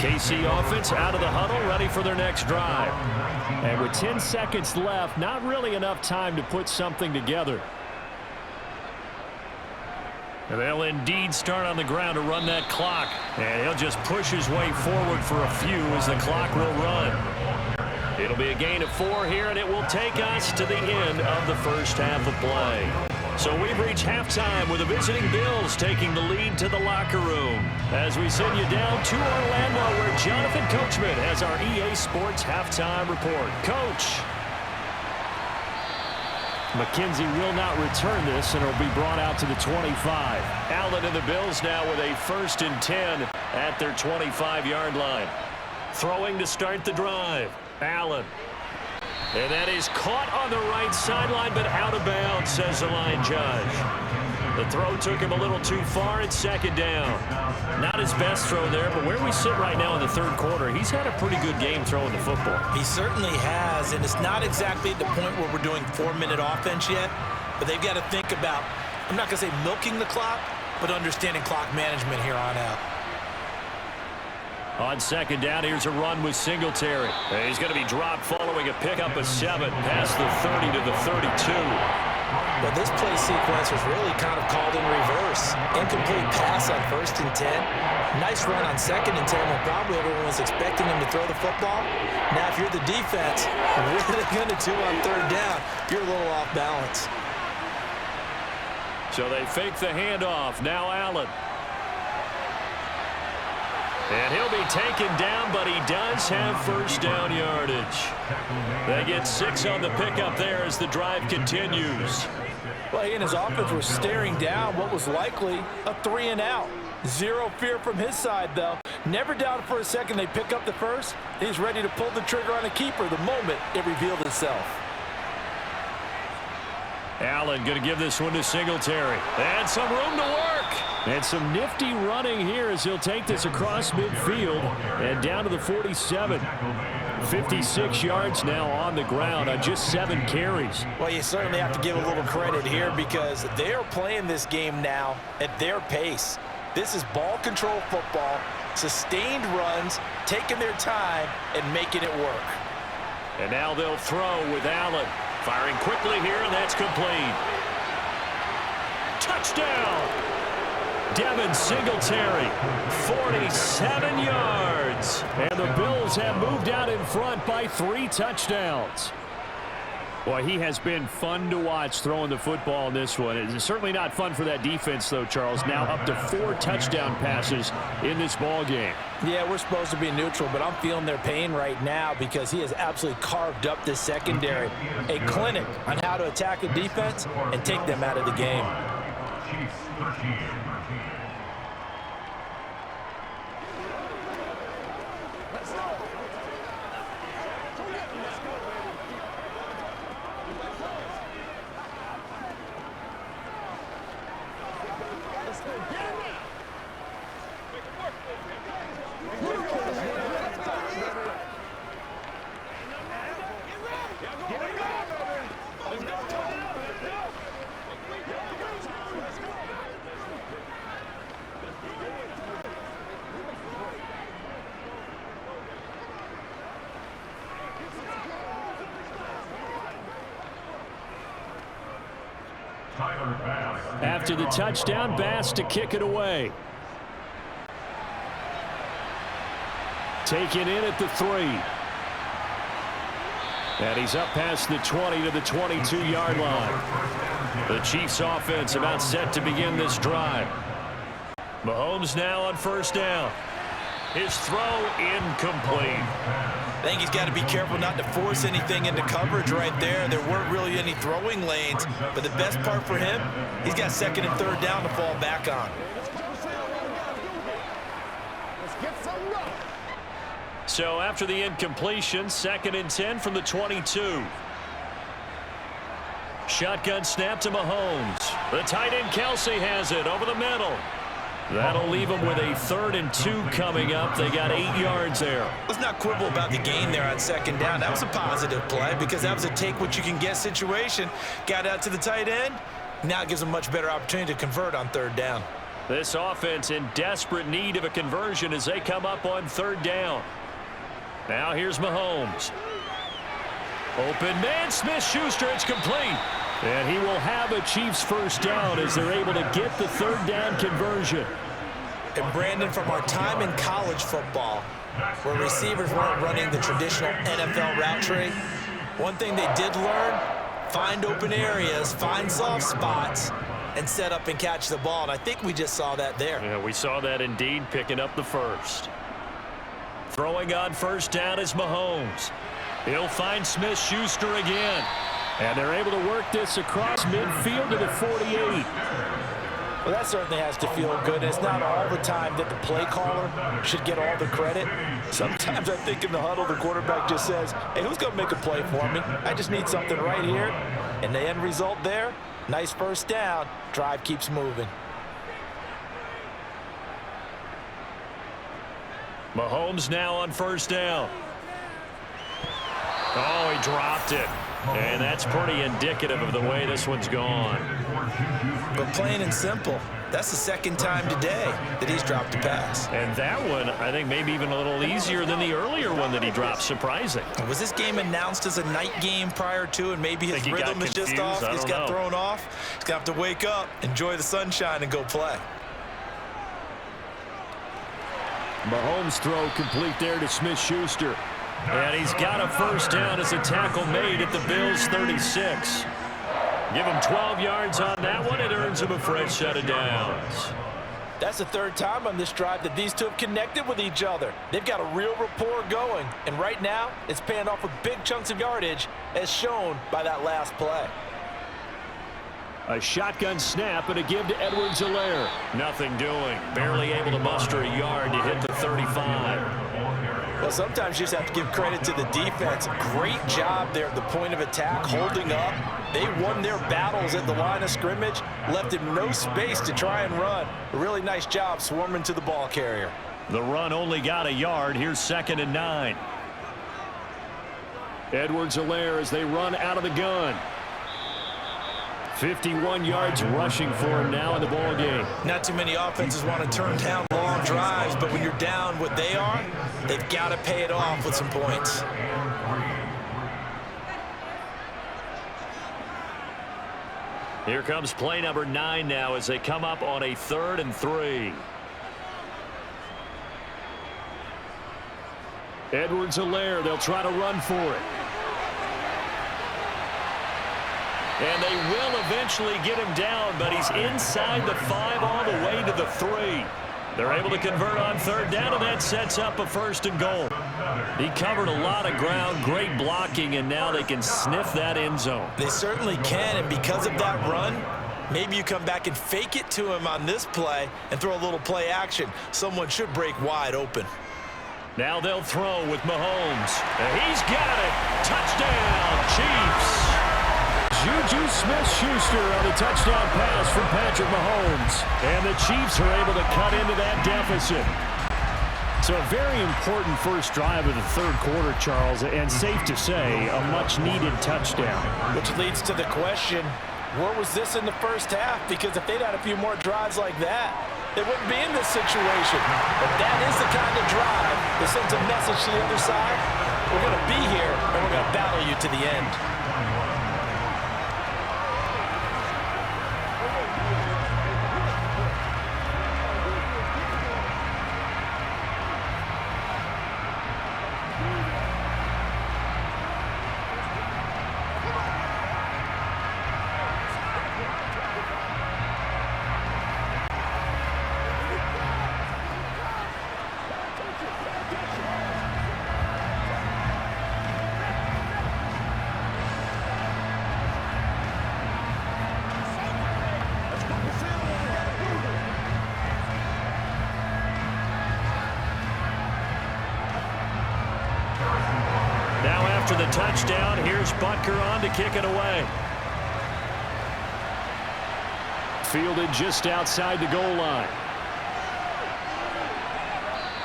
Speaker 2: KC offense out of the huddle, ready for their next drive. And with 10 seconds left, not really enough time to put something together. And they'll indeed start on the ground to run that clock. And he'll just push his way forward for a few as the clock will run. It'll be a gain of 4 here, and it will take us to the end of the first half of play. So we've reached halftime with the visiting Bills taking the lead to the locker room. As we send you down to Orlando, where Jonathan Coachman has our EA Sports halftime report. Coach. McKenzie will not return this, and it'll be brought out to the 25. Allen and the Bills now with a 1st and 10 at their 25-yard line. Throwing to start the drive. Allen. And that is caught on the right sideline, but out of bounds, says the line judge. The throw took him a little too far. It's 2nd down. Not his best throw there, but where we sit right now in the 3rd quarter, he's had a pretty good game throwing the football.
Speaker 3: He certainly has, and it's not exactly at the point where we're doing 4-minute offense yet, but they've got to think about, I'm not going to say milking the clock, but understanding clock management here on out.
Speaker 2: On 2nd down, here's a run with Singletary. And he's going to be dropped following a pickup of 7 past the 30 to the 32.
Speaker 3: But this play sequence was really kind of called in reverse. Incomplete pass on 1st and 10. Nice run on 2nd and 10 when probably everyone was expecting him to throw the football. Now, if you're the defense, what are they going to do on 3rd down? You're a little off balance.
Speaker 2: So they fake the handoff. Now Allen. And he'll be taken down, but he does have 1st down yardage. They get 6 on the pickup there as the drive continues.
Speaker 3: Well, he and his offense were staring down what was likely a 3 and out. Zero fear from his side, though. Never doubted for a second they pick up the first. He's ready to pull the trigger on a keeper the moment it revealed itself.
Speaker 2: Allen going to give this one to Singletary. And some room to work. And some nifty running here as he'll take this across midfield and down to the 47. 56 yards now on the ground on just 7 carries.
Speaker 3: Well, you certainly have to give a little credit here because they are playing this game now at their pace. This is ball control football, sustained runs, taking their time and making it work.
Speaker 2: And now they'll throw with Allen. Firing quickly here, and that's complete. Touchdown! Devin Singletary, 47 yards. And the Bills have moved out in front by 3 touchdowns. Well, he has been fun to watch throwing the football in this one. It's certainly not fun for that defense, though, Charles. Now up to 4 touchdown passes in this ball game.
Speaker 3: Yeah, we're supposed to be neutral, but I'm feeling their pain right now because he has absolutely carved up this secondary. A clinic on how to attack a defense and take them out of the game.
Speaker 2: After the touchdown, Bass to kick it away. Taken in at the 3. And he's up past the 20 to the 22-yard line. The Chiefs offense about set to begin this drive. Mahomes now on first down. His throw incomplete.
Speaker 3: I think he's got to be careful not to force anything into coverage right there. There weren't really any throwing lanes, but the best part for him, he's got 2nd and 3rd down to fall back on.
Speaker 2: So after the incompletion, 2nd and 10 from the 22. Shotgun snap to Mahomes. The tight end Kelsey has it over the middle. That'll leave them with a 3rd and 2 coming up. They got 8 yards there.
Speaker 3: Let's not quibble about the gain there on 2nd down. That was a positive play because that was a take-what-you-can-get situation. Got out to the tight end. Now it gives them a much better opportunity to convert on 3rd down.
Speaker 2: This offense in desperate need of a conversion as they come up on 3rd down. Now here's Mahomes. Open man, Smith-Schuster, it's complete. And he will have a Chiefs first down as they're able to get the 3rd down conversion.
Speaker 3: And Brandon, from our time in college football, where receivers weren't running the traditional NFL route tree, one thing they did learn, find open areas, find soft spots, and set up and catch the ball. And I think we just saw that there.
Speaker 2: Yeah, we saw that indeed, picking up the first. Throwing on first down is Mahomes. He'll find Smith-Schuster again. And they're able to work this across midfield to the 48.
Speaker 3: Well, that certainly has to feel good. It's not all the time that the play caller should get all the credit. Sometimes I think in the huddle, the quarterback just says, hey, who's going to make a play for me? I just need something right here. And the end result there, nice first down. Drive keeps moving.
Speaker 2: Mahomes now on first down. Oh, he dropped it. And that's pretty indicative of the way this one's gone.
Speaker 3: But plain and simple, that's the 2nd time today that he's dropped a pass.
Speaker 2: And that one, I think, maybe even a little easier than the earlier one that he dropped. Surprising.
Speaker 3: Was this game announced as a night game prior to, and maybe his rhythm is just off? He's got thrown off. He's going to have to wake up, enjoy the sunshine, and go play.
Speaker 2: Mahomes' throw complete there to Smith-Schuster. And he's got a first down as a tackle made at the Bills' 36. Give him 12 yards on that one. It earns him a fresh set of downs.
Speaker 3: That's the 3rd time on this drive that these two have connected with each other. They've got a real rapport going. And right now, it's paying off with big chunks of yardage, as shown by that last play.
Speaker 2: A shotgun snap and a give to Edwards-Helaire. Nothing doing. Barely able to muster a yard to hit the 35.
Speaker 3: Well, sometimes you just have to give credit to the defense. Great job there at the point of attack, holding up. They won their battles at the line of scrimmage, left him no space to try and run. A really nice job swarming to the ball carrier.
Speaker 2: The run only got a yard. Here's 2nd and 9. Edwards-Helaire as they run out of the gun. 51 yards rushing for him now in the ball game.
Speaker 3: Not too many offenses want to turn down long drives, but when you're down what they are, they've got to pay it off with some points.
Speaker 2: Here comes play number 9 now as they come up on a 3rd and 3. Edwards-Helaire, they'll try to run for it.
Speaker 1: And they will eventually get him down, but he's inside the 5 all the way to the 3. They're able to convert on third down, and that sets up a 1st and goal. He covered a lot of ground, great blocking, and now they can sniff that end zone.
Speaker 3: They certainly can, and because of that run, maybe you come back and fake it to him on this play and throw a little play action. Someone should break wide open.
Speaker 1: Now they'll throw with Mahomes. He's got it. Touchdown, Chiefs.
Speaker 2: Juju Smith-Schuster on the touchdown pass from Patrick Mahomes.
Speaker 1: And the Chiefs are able to cut into that deficit.
Speaker 2: So a very important first drive of the third quarter, Charles, and safe to say, a much-needed touchdown.
Speaker 3: Which leads to the question, where was this in the first half? Because if they'd had a few more drives like that, they wouldn't be in this situation. But that is the kind of drive that sends a message to the other side. We're going to be here, and we're going to battle you to the end.
Speaker 1: After the touchdown, here's Butker on to kick it away.
Speaker 2: Fielded just outside the goal line.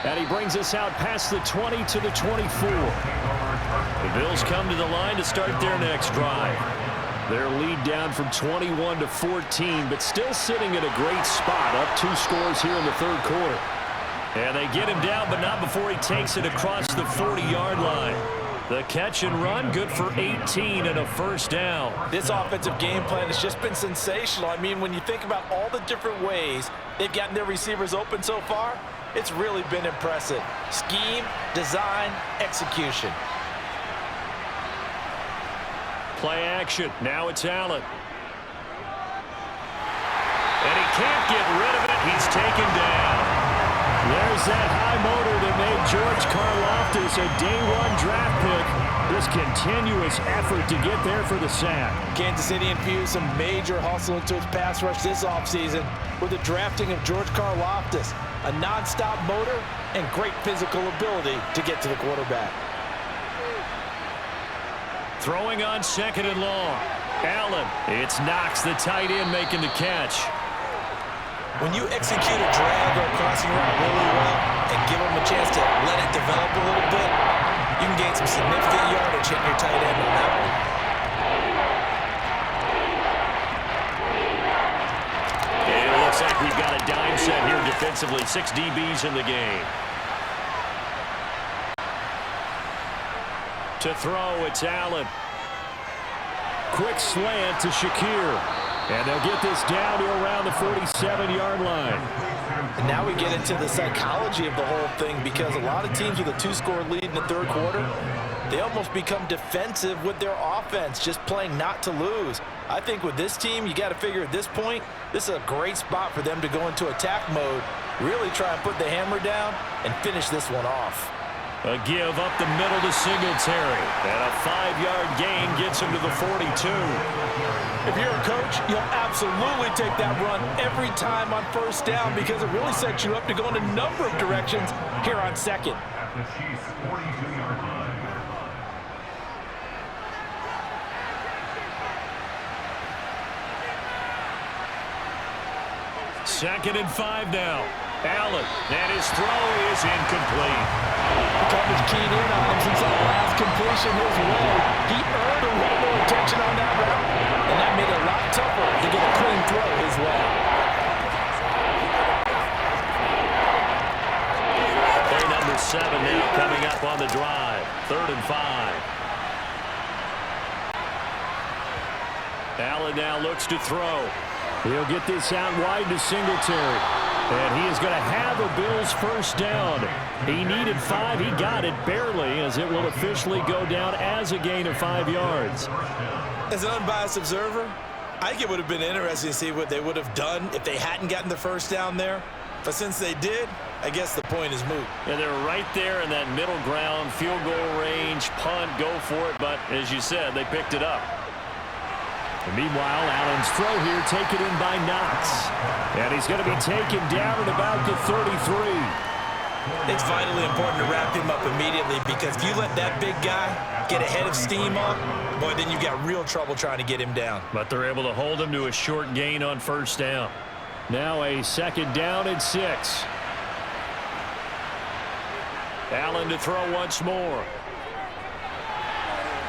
Speaker 2: And he brings us out past the 20 to the 24.
Speaker 1: The Bills come to the line to start their next drive.
Speaker 2: Their lead down from 21 to 14, but still sitting at a great spot, up 2 scores here in the third quarter.
Speaker 1: And they get him down, but not before he takes it across the 40-yard line. The catch and run, good for 18 and a first down.
Speaker 3: This offensive game plan has just been sensational. I mean, when you think about all the different ways they've gotten their receivers open so far, it's really been impressive. Scheme, design, execution.
Speaker 1: Play action. Now it's Allen. And he can't get rid of it. He's taken down.
Speaker 2: There's that high motor that made George Karlaftis a day-1 draft pick. This continuous effort to get there for the sack.
Speaker 3: Kansas City infused some major hustle into its pass rush this offseason with the drafting of George Karlaftis, a nonstop motor and great physical ability to get to the quarterback.
Speaker 1: Throwing on 2nd and long. Allen. It's Knox, the tight end, making the catch.
Speaker 3: When you execute a drag or a crossing route really well and give them a chance to let it develop a little bit, you can gain some significant yardage hitting your tight end on that one.
Speaker 1: And it looks like we've got a dime set here defensively. 6 DBs in the game. To throw, it's Allen.
Speaker 2: Quick slant to Shakir. And they'll get this down to around the 47-yard line.
Speaker 3: And now we get into the psychology of the whole thing, because a lot of teams with a 2-score lead in the third quarter, they almost become defensive with their offense, just playing not to lose. I think with this team, you got to figure at this point, this is a great spot for them to go into attack mode, really try and put the hammer down and finish this one off.
Speaker 1: A give up the middle to Singletary. And a 5-yard gain gets him to the 42.
Speaker 3: If you're a coach, you'll absolutely take that run every time on first down, because it really sets you up to go in a number of directions here on second.
Speaker 4: At the Chiefs' 42-yard line.
Speaker 1: 2nd and 5 now. Allen, and his throw is incomplete.
Speaker 3: The coverage keyed in on him since that last completion his way. He earned a little more attention on that route, and that made it a lot tougher to get a clean throw his way.
Speaker 1: Play number 7 now coming up on the drive. 3rd and 5. Allen now looks to throw.
Speaker 2: He'll get this out wide to Singletary. And he is going to have a Bills first down. He needed 5. He got it barely, as it will officially go down as a gain of 5 yards.
Speaker 3: As an unbiased observer, I think it would have been interesting to see what they would have done if they hadn't gotten the first down there. But since they did, I guess the point is moot.
Speaker 2: And they're right there in that middle ground, field goal range, punt, go for it. But as you said, they picked it up. And meanwhile, Allen's throw here taken in by Knox. And he's going to be taken down at about the 33.
Speaker 3: It's vitally important to wrap him up immediately, because if you let that big guy get a head of steam up, boy, then you've got real trouble trying to get him down.
Speaker 2: But they're able to hold him to a short gain on first down. Now a second down and 6. Allen to throw once more.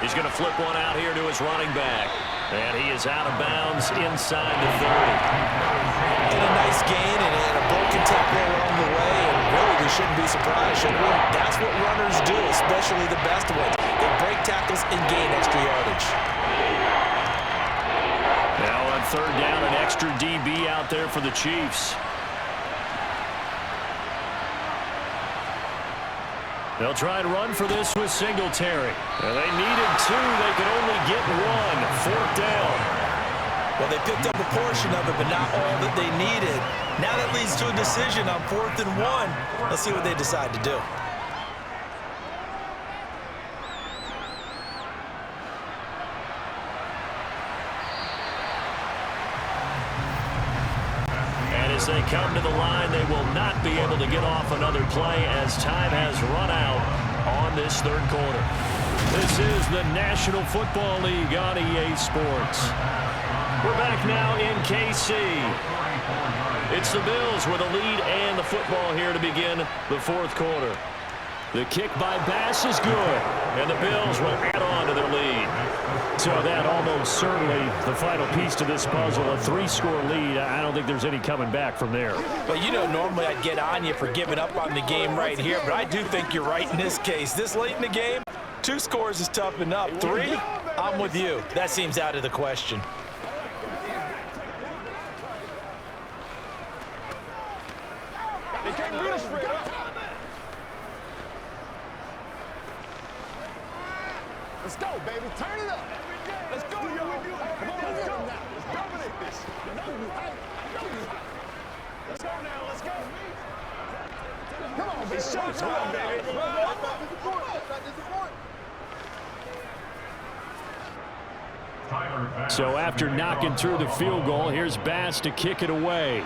Speaker 2: He's going to flip one out here to his running back. And he is out of bounds inside the 30.
Speaker 3: And a nice gain and a broken tackle along the way. And really, we shouldn't be surprised, should we? That's what runners do, especially the best ones. They break tackles and gain extra yardage.
Speaker 2: Now on third down, an extra DB out there for the Chiefs. They'll try and run for this with Singletary. And they needed 2. They could only get 1. Fourth down.
Speaker 3: Well, they picked up a portion of it, but not all that they needed. Now that leads to a decision on 4th and 1. Let's see what they decide to do.
Speaker 2: As they come to the line, they will not be able to get off another play as time has run out on this third quarter. This is the National Football League on EA Sports. We're back now in KC. It's the Bills with a lead and the football here to begin the fourth quarter. The kick by Bass is good, and the Bills will add on to their lead. So that almost certainly the final piece to this puzzle, a 3-score lead. I don't think there's any coming back from there.
Speaker 3: But you know, normally I'd get on you for giving up on the game right here, but I do think you're right in this case. This late in the game, 2 scores is tough enough. 3, I'm with you. That seems out of the question.
Speaker 4: They can't really spread up. Let's go, baby. Turn it up. Let's go, y'all. Come on, let's go. Let's dominate this. Let's go now. Let's go. Come on, baby. It's showtime, baby.
Speaker 2: So after knocking through the field goal, here's Bass to kick it away.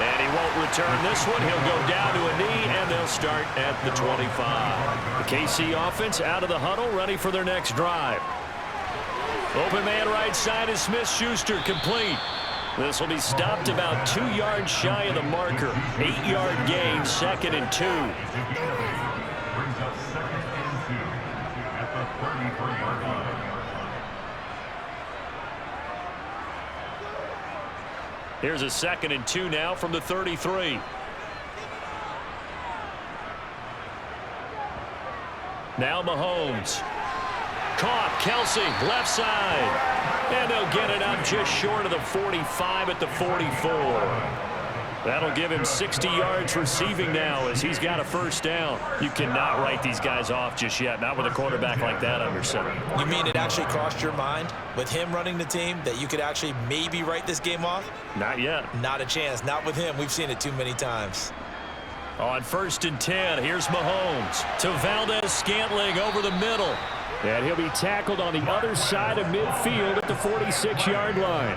Speaker 2: And he won't return this one. He'll go down to a knee, and they'll start at the 25. The KC offense out of the huddle, ready for their next drive. Open man right side is Smith-Schuster, complete. This will be stopped about 2 yards shy of the marker. 8-yard gain, 2nd and 2.
Speaker 5: Brings up 2nd and 2 at the 33-yard line.
Speaker 2: Here's a 2nd and 2 now from the 33. Now Mahomes. Caught, Kelsey, left side. And they'll get it up just short of the 45 at the 44. That'll give him 60 yards receiving now as he's got a first down. You cannot write these guys off just yet, not with a quarterback like that under center.
Speaker 3: You mean it actually crossed your mind with him running the team that you could actually maybe write this game off?
Speaker 2: Not yet.
Speaker 3: Not a chance. Not with him. We've seen it too many times.
Speaker 2: On 1st and 10, here's Mahomes to Valdez-Scantling over the middle. And he'll be tackled on the other side of midfield at the 46-yard line.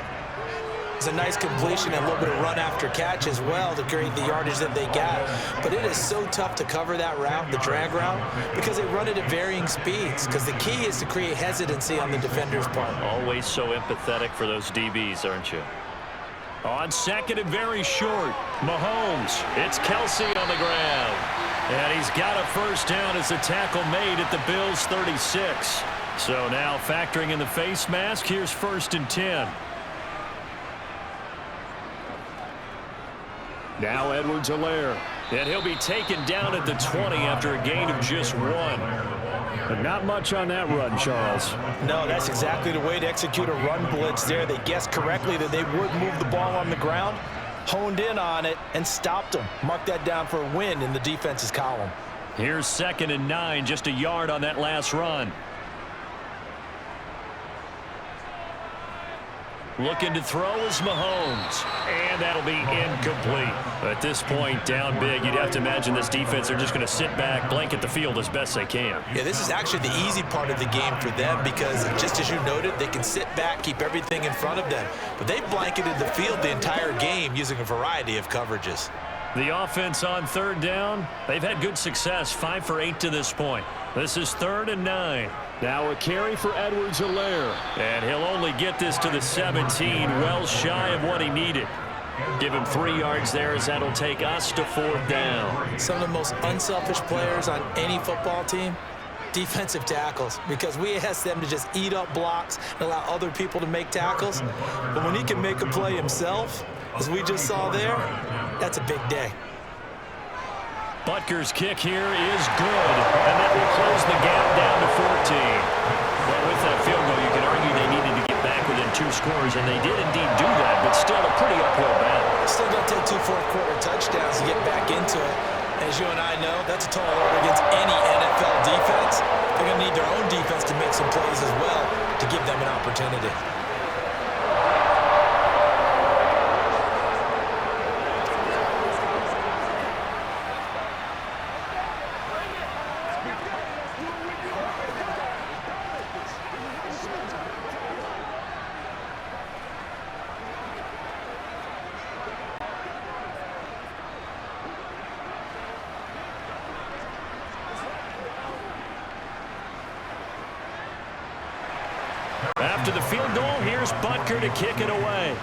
Speaker 3: It's a nice completion and a little bit of run after catch as well to create the yardage that they got. But it is so tough to cover that route, the drag route, because they run it at varying speeds. Because the key is to create hesitancy on the defender's part.
Speaker 2: Always so empathetic for those DBs, aren't you? On 2nd and very short, Mahomes. It's Kelsey on the ground. And he's got a first down as the tackle made at the Bills' 36. So now factoring in the face mask, here's 1st and 10. Now Edwards-Helaire. And he'll be taken down at the 20 after a gain of just 1. But not much on that run, Charles.
Speaker 3: No, that's exactly the way to execute a run blitz there. They guessed correctly that they would move the ball on the ground, honed in on it, and stopped them. Mark that down for a win in the defense's column.
Speaker 1: Here's 2nd and 9, just a yard on that last run. Looking to throw is Mahomes. And that'll be incomplete. At this point, down big, you'd have to imagine this defense are just going to sit back, blanket the field as best they can.
Speaker 3: Yeah, this is actually the easy part of the game for them because, just as you noted, they can sit back, keep everything in front of them. But they blanketed the field the entire game using a variety of coverages.
Speaker 1: The offense on 3rd down, they've had good success, 5 for 8 to this point. This is 3rd and 9.
Speaker 2: Now a carry for Edwards-Helaire.
Speaker 1: And he'll only get this to the 17, well shy of what he needed. Give him 3 yards there as that'll take us to 4th down.
Speaker 3: Some of the most unselfish players on any football team, defensive tackles, because we ask them to just eat up blocks and allow other people to make tackles. But when he can make a play himself, as we just saw there, that's a big day.
Speaker 1: Butker's kick here is good, and that will close the gap down to 14. Well, with that field goal, you can argue they needed to get back within 2 scores, and they did indeed do that, but still a pretty uphill battle.
Speaker 3: Still going to take 2 fourth-quarter touchdowns to get back into it. As you and I know, that's a tall order against any NFL defense. They're going to need their own defense to make some plays as well to give them an opportunity.
Speaker 1: After the field goal, here's Butker to kick it away.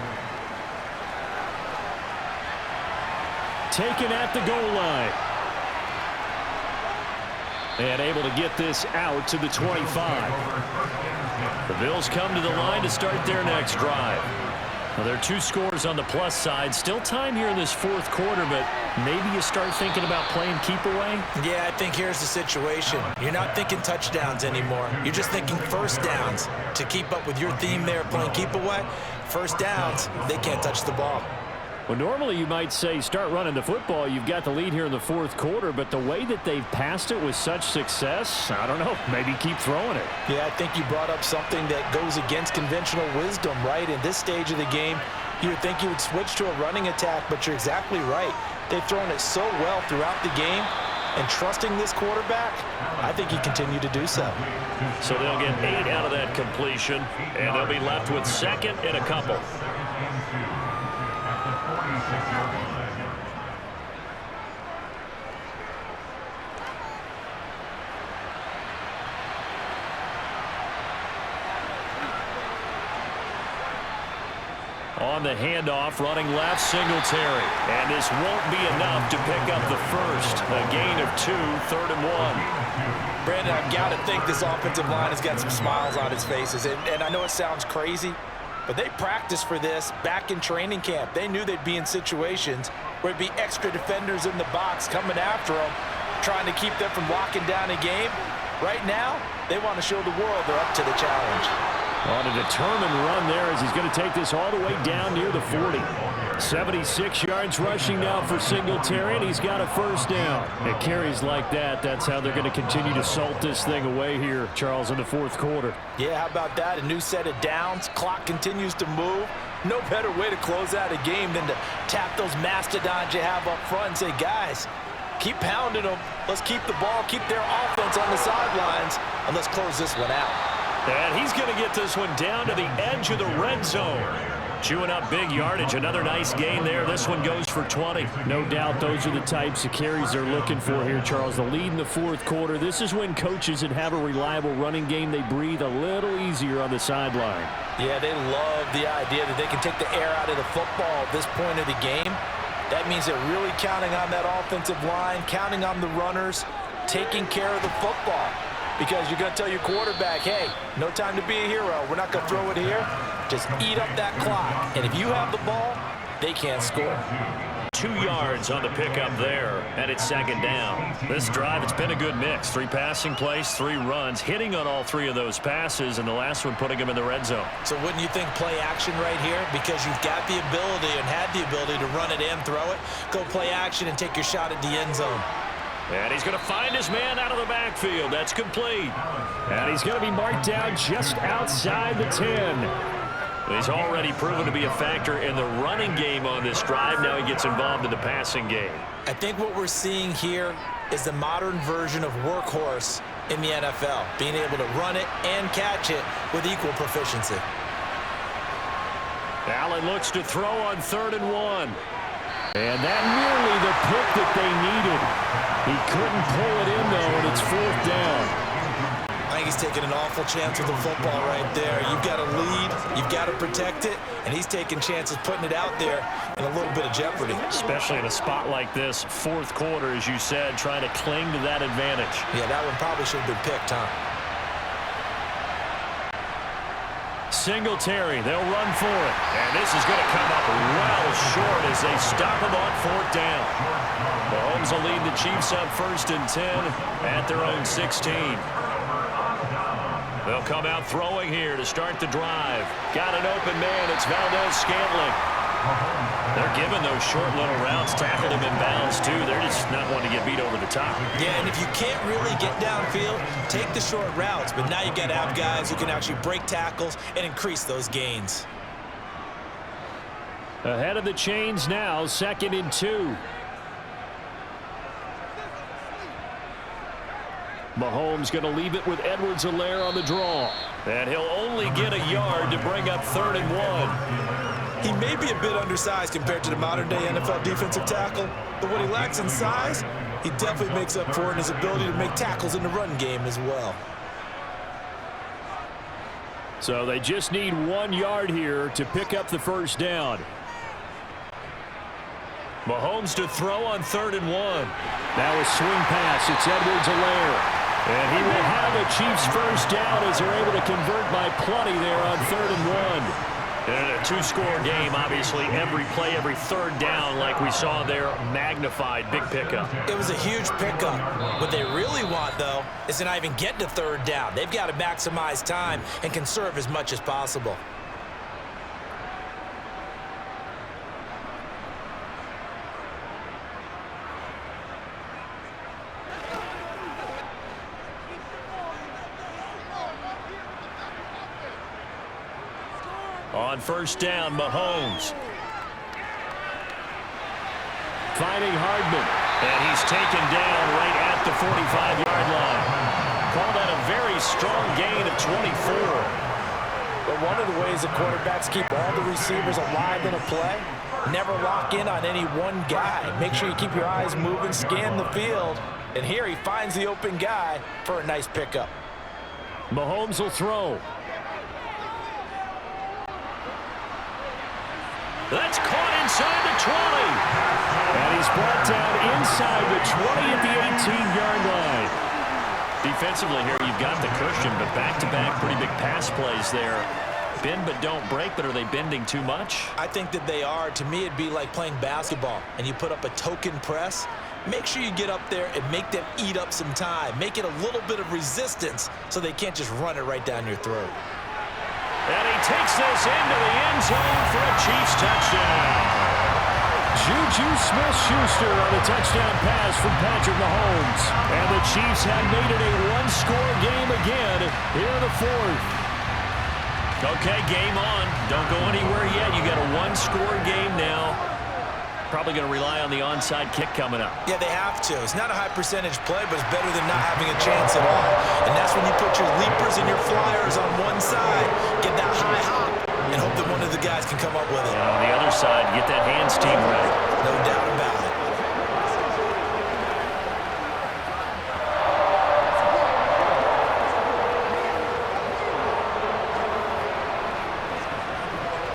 Speaker 2: Taken at the goal line. And able to get this out to the 25. The Bills come to the line to start their next drive. Well, there are 2 scores on the plus side. Still time here in this 4th quarter, but maybe you start thinking about playing keep away?
Speaker 3: Yeah, I think here's the situation. You're not thinking touchdowns anymore. You're just thinking first downs. To keep up with your theme there, playing keep away, first downs, they can't touch the ball.
Speaker 2: Well, normally you might say start running the football. You've got the lead here in the 4th quarter, but the way that they've passed it with such success, I don't know, maybe keep throwing it.
Speaker 3: Yeah, I think you brought up something that goes against conventional wisdom, right? In this stage of the game, you would think you would switch to a running attack, but you're exactly right. They've thrown it so well throughout the game, and trusting this quarterback, I think he continued to do so.
Speaker 1: So they'll get 8 out of that completion, and they'll be left with 2nd and a couple. On the handoff, running left, Singletary. And this won't be enough to pick up the first. A gain of 2, 3rd and 1.
Speaker 3: Brandon, I've got to think this offensive line has got some smiles on its faces. And I know it sounds crazy, but they practiced for this back in training camp. They knew they'd be in situations where it'd be extra defenders in the box coming after them, trying to keep them from locking down a game. Right now, they want to show the world they're up to the challenge.
Speaker 2: On a determined run there as he's going to take this all the way down near the 40. 76 yards rushing now for Singletary, and he's got a first down. It carries like that. That's how they're going to continue to salt this thing away here, Charles, in the 4th quarter.
Speaker 3: Yeah, how about that? A new set of downs. Clock continues to move. No better way to close out a game than to tap those mastodons you have up front and say, guys, keep pounding them. Let's keep the ball, keep their offense on the sidelines, and let's close this one out.
Speaker 1: And he's going to get this one down to the edge of the red zone. Chewing up big yardage. Another nice gain there. This one goes for 20.
Speaker 2: No doubt those are the types of carries they're looking for here, Charles. The lead in the 4th quarter. This is when coaches that have a reliable running game, they breathe a little easier on the sideline.
Speaker 3: Yeah, they love the idea that they can take the air out of the football at this point of the game. That means they're really counting on that offensive line, counting on the runners, taking care of the football. Because you're going to tell your quarterback, hey, no time to be a hero. We're not going to throw it here. Just eat up that clock. And if you have the ball, they can't score.
Speaker 1: 2 yards on the pickup there, and it's second down.
Speaker 2: This drive, it's been a good mix. 3 passing plays, 3 runs, hitting on all 3 of those passes, and the last one putting him in the red zone.
Speaker 3: So wouldn't you think play action right here? Because you've got the ability and had the ability to run it and throw it. Go play action and take your shot at the end zone.
Speaker 2: And he's going to find his man out of the backfield. That's complete. And he's going to be marked down just outside the 10.
Speaker 1: He's already proven to be a factor in the running game on this drive. Now he gets involved in the passing game.
Speaker 3: I think what we're seeing here is the modern version of workhorse in the NFL, being able to run it and catch it with equal proficiency.
Speaker 2: Allen looks to throw on 3rd and 1. And that nearly the pick that they needed. He couldn't pull it in, though, and it's 4th down.
Speaker 3: I think he's taking an awful chance with the football right there. You've got to lead, you've got to protect it, and he's taking chances putting it out there in a little bit of jeopardy.
Speaker 2: Especially in a spot like this, 4th quarter, as you said, trying to cling to that advantage.
Speaker 3: Yeah, that one probably should have been picked, huh?
Speaker 2: Singletary, they'll run for it.
Speaker 1: And this is going to come up well short as they stop him on 4th down. Mahomes will lead the Chiefs up 1st and 10 at their own 16. They'll come out throwing here to start the drive. Got an open man. It's Valdez-Scantling. They're giving those short little routes. Tackled him in bounds, too. They're just not wanting to get beat over the top.
Speaker 3: Yeah, and if you can't really get downfield, take the short routes. But now you've got to have guys who can actually break tackles and increase those gains.
Speaker 2: Ahead of the chains now, 2nd and 2. Mahomes going to leave it with Edwards-Helaire on the draw.
Speaker 1: And he'll only get a yard to bring up 3rd and 1.
Speaker 3: He may be a bit undersized compared to the modern-day NFL defensive tackle, but what he lacks in size, he definitely makes up for in his ability to make tackles in the run game as well.
Speaker 2: So they just need 1 yard here to pick up the 1st down.
Speaker 1: Mahomes to throw on 3rd and 1.
Speaker 2: Now a swing pass. It's Edwards-Helaire. And he will have a Chiefs 1st down as they're able to convert by plenty there on 3rd and 1.
Speaker 1: In a 2-score game, obviously, every play, every 3rd down, like we saw there, magnified. Big pickup.
Speaker 3: It was a huge pickup. What they really want, though, is to not even get to 3rd down. They've got to maximize time and conserve as much as possible.
Speaker 1: On 1st down, Mahomes.
Speaker 2: Finding Hardman.
Speaker 1: And he's taken down right at the 45-yard line. Call that a very strong gain of 24.
Speaker 3: But one of the ways that quarterbacks keep all the receivers alive in a play, never lock in on any one guy. Make sure you keep your eyes moving, scan the field. And here he finds the open guy for a nice pickup.
Speaker 2: Mahomes will throw.
Speaker 1: That's caught inside the 20.
Speaker 2: And he's brought down inside the 20 at the 18-yard line.
Speaker 1: Defensively here, you've got the cushion, but back-to-back pretty big pass plays there. Bend but don't break, but are they bending too much?
Speaker 3: I think that they are. To me, it'd be like playing basketball, and you put up a token press. Make sure you get up there and make them eat up some time. Make it a little bit of resistance so they can't just run it right down your throat.
Speaker 1: And he takes this into the end zone for a Chiefs touchdown.
Speaker 2: Juju Smith-Schuster on a touchdown pass from Patrick Mahomes. And the Chiefs have made it a 1-score game again here in the 4th.
Speaker 1: Okay, game on. Don't go anywhere yet. You got a 1-score game now. Probably going to rely on the onside kick coming up.
Speaker 3: Yeah, they have to. It's not a high percentage play, but it's better than not having a chance at all. And that's when you put your leapers and your flyers on one side, get that high hop, and hope that one of the guys can come up with it.
Speaker 1: And on the other side, get that hands team ready.
Speaker 3: No doubt about it.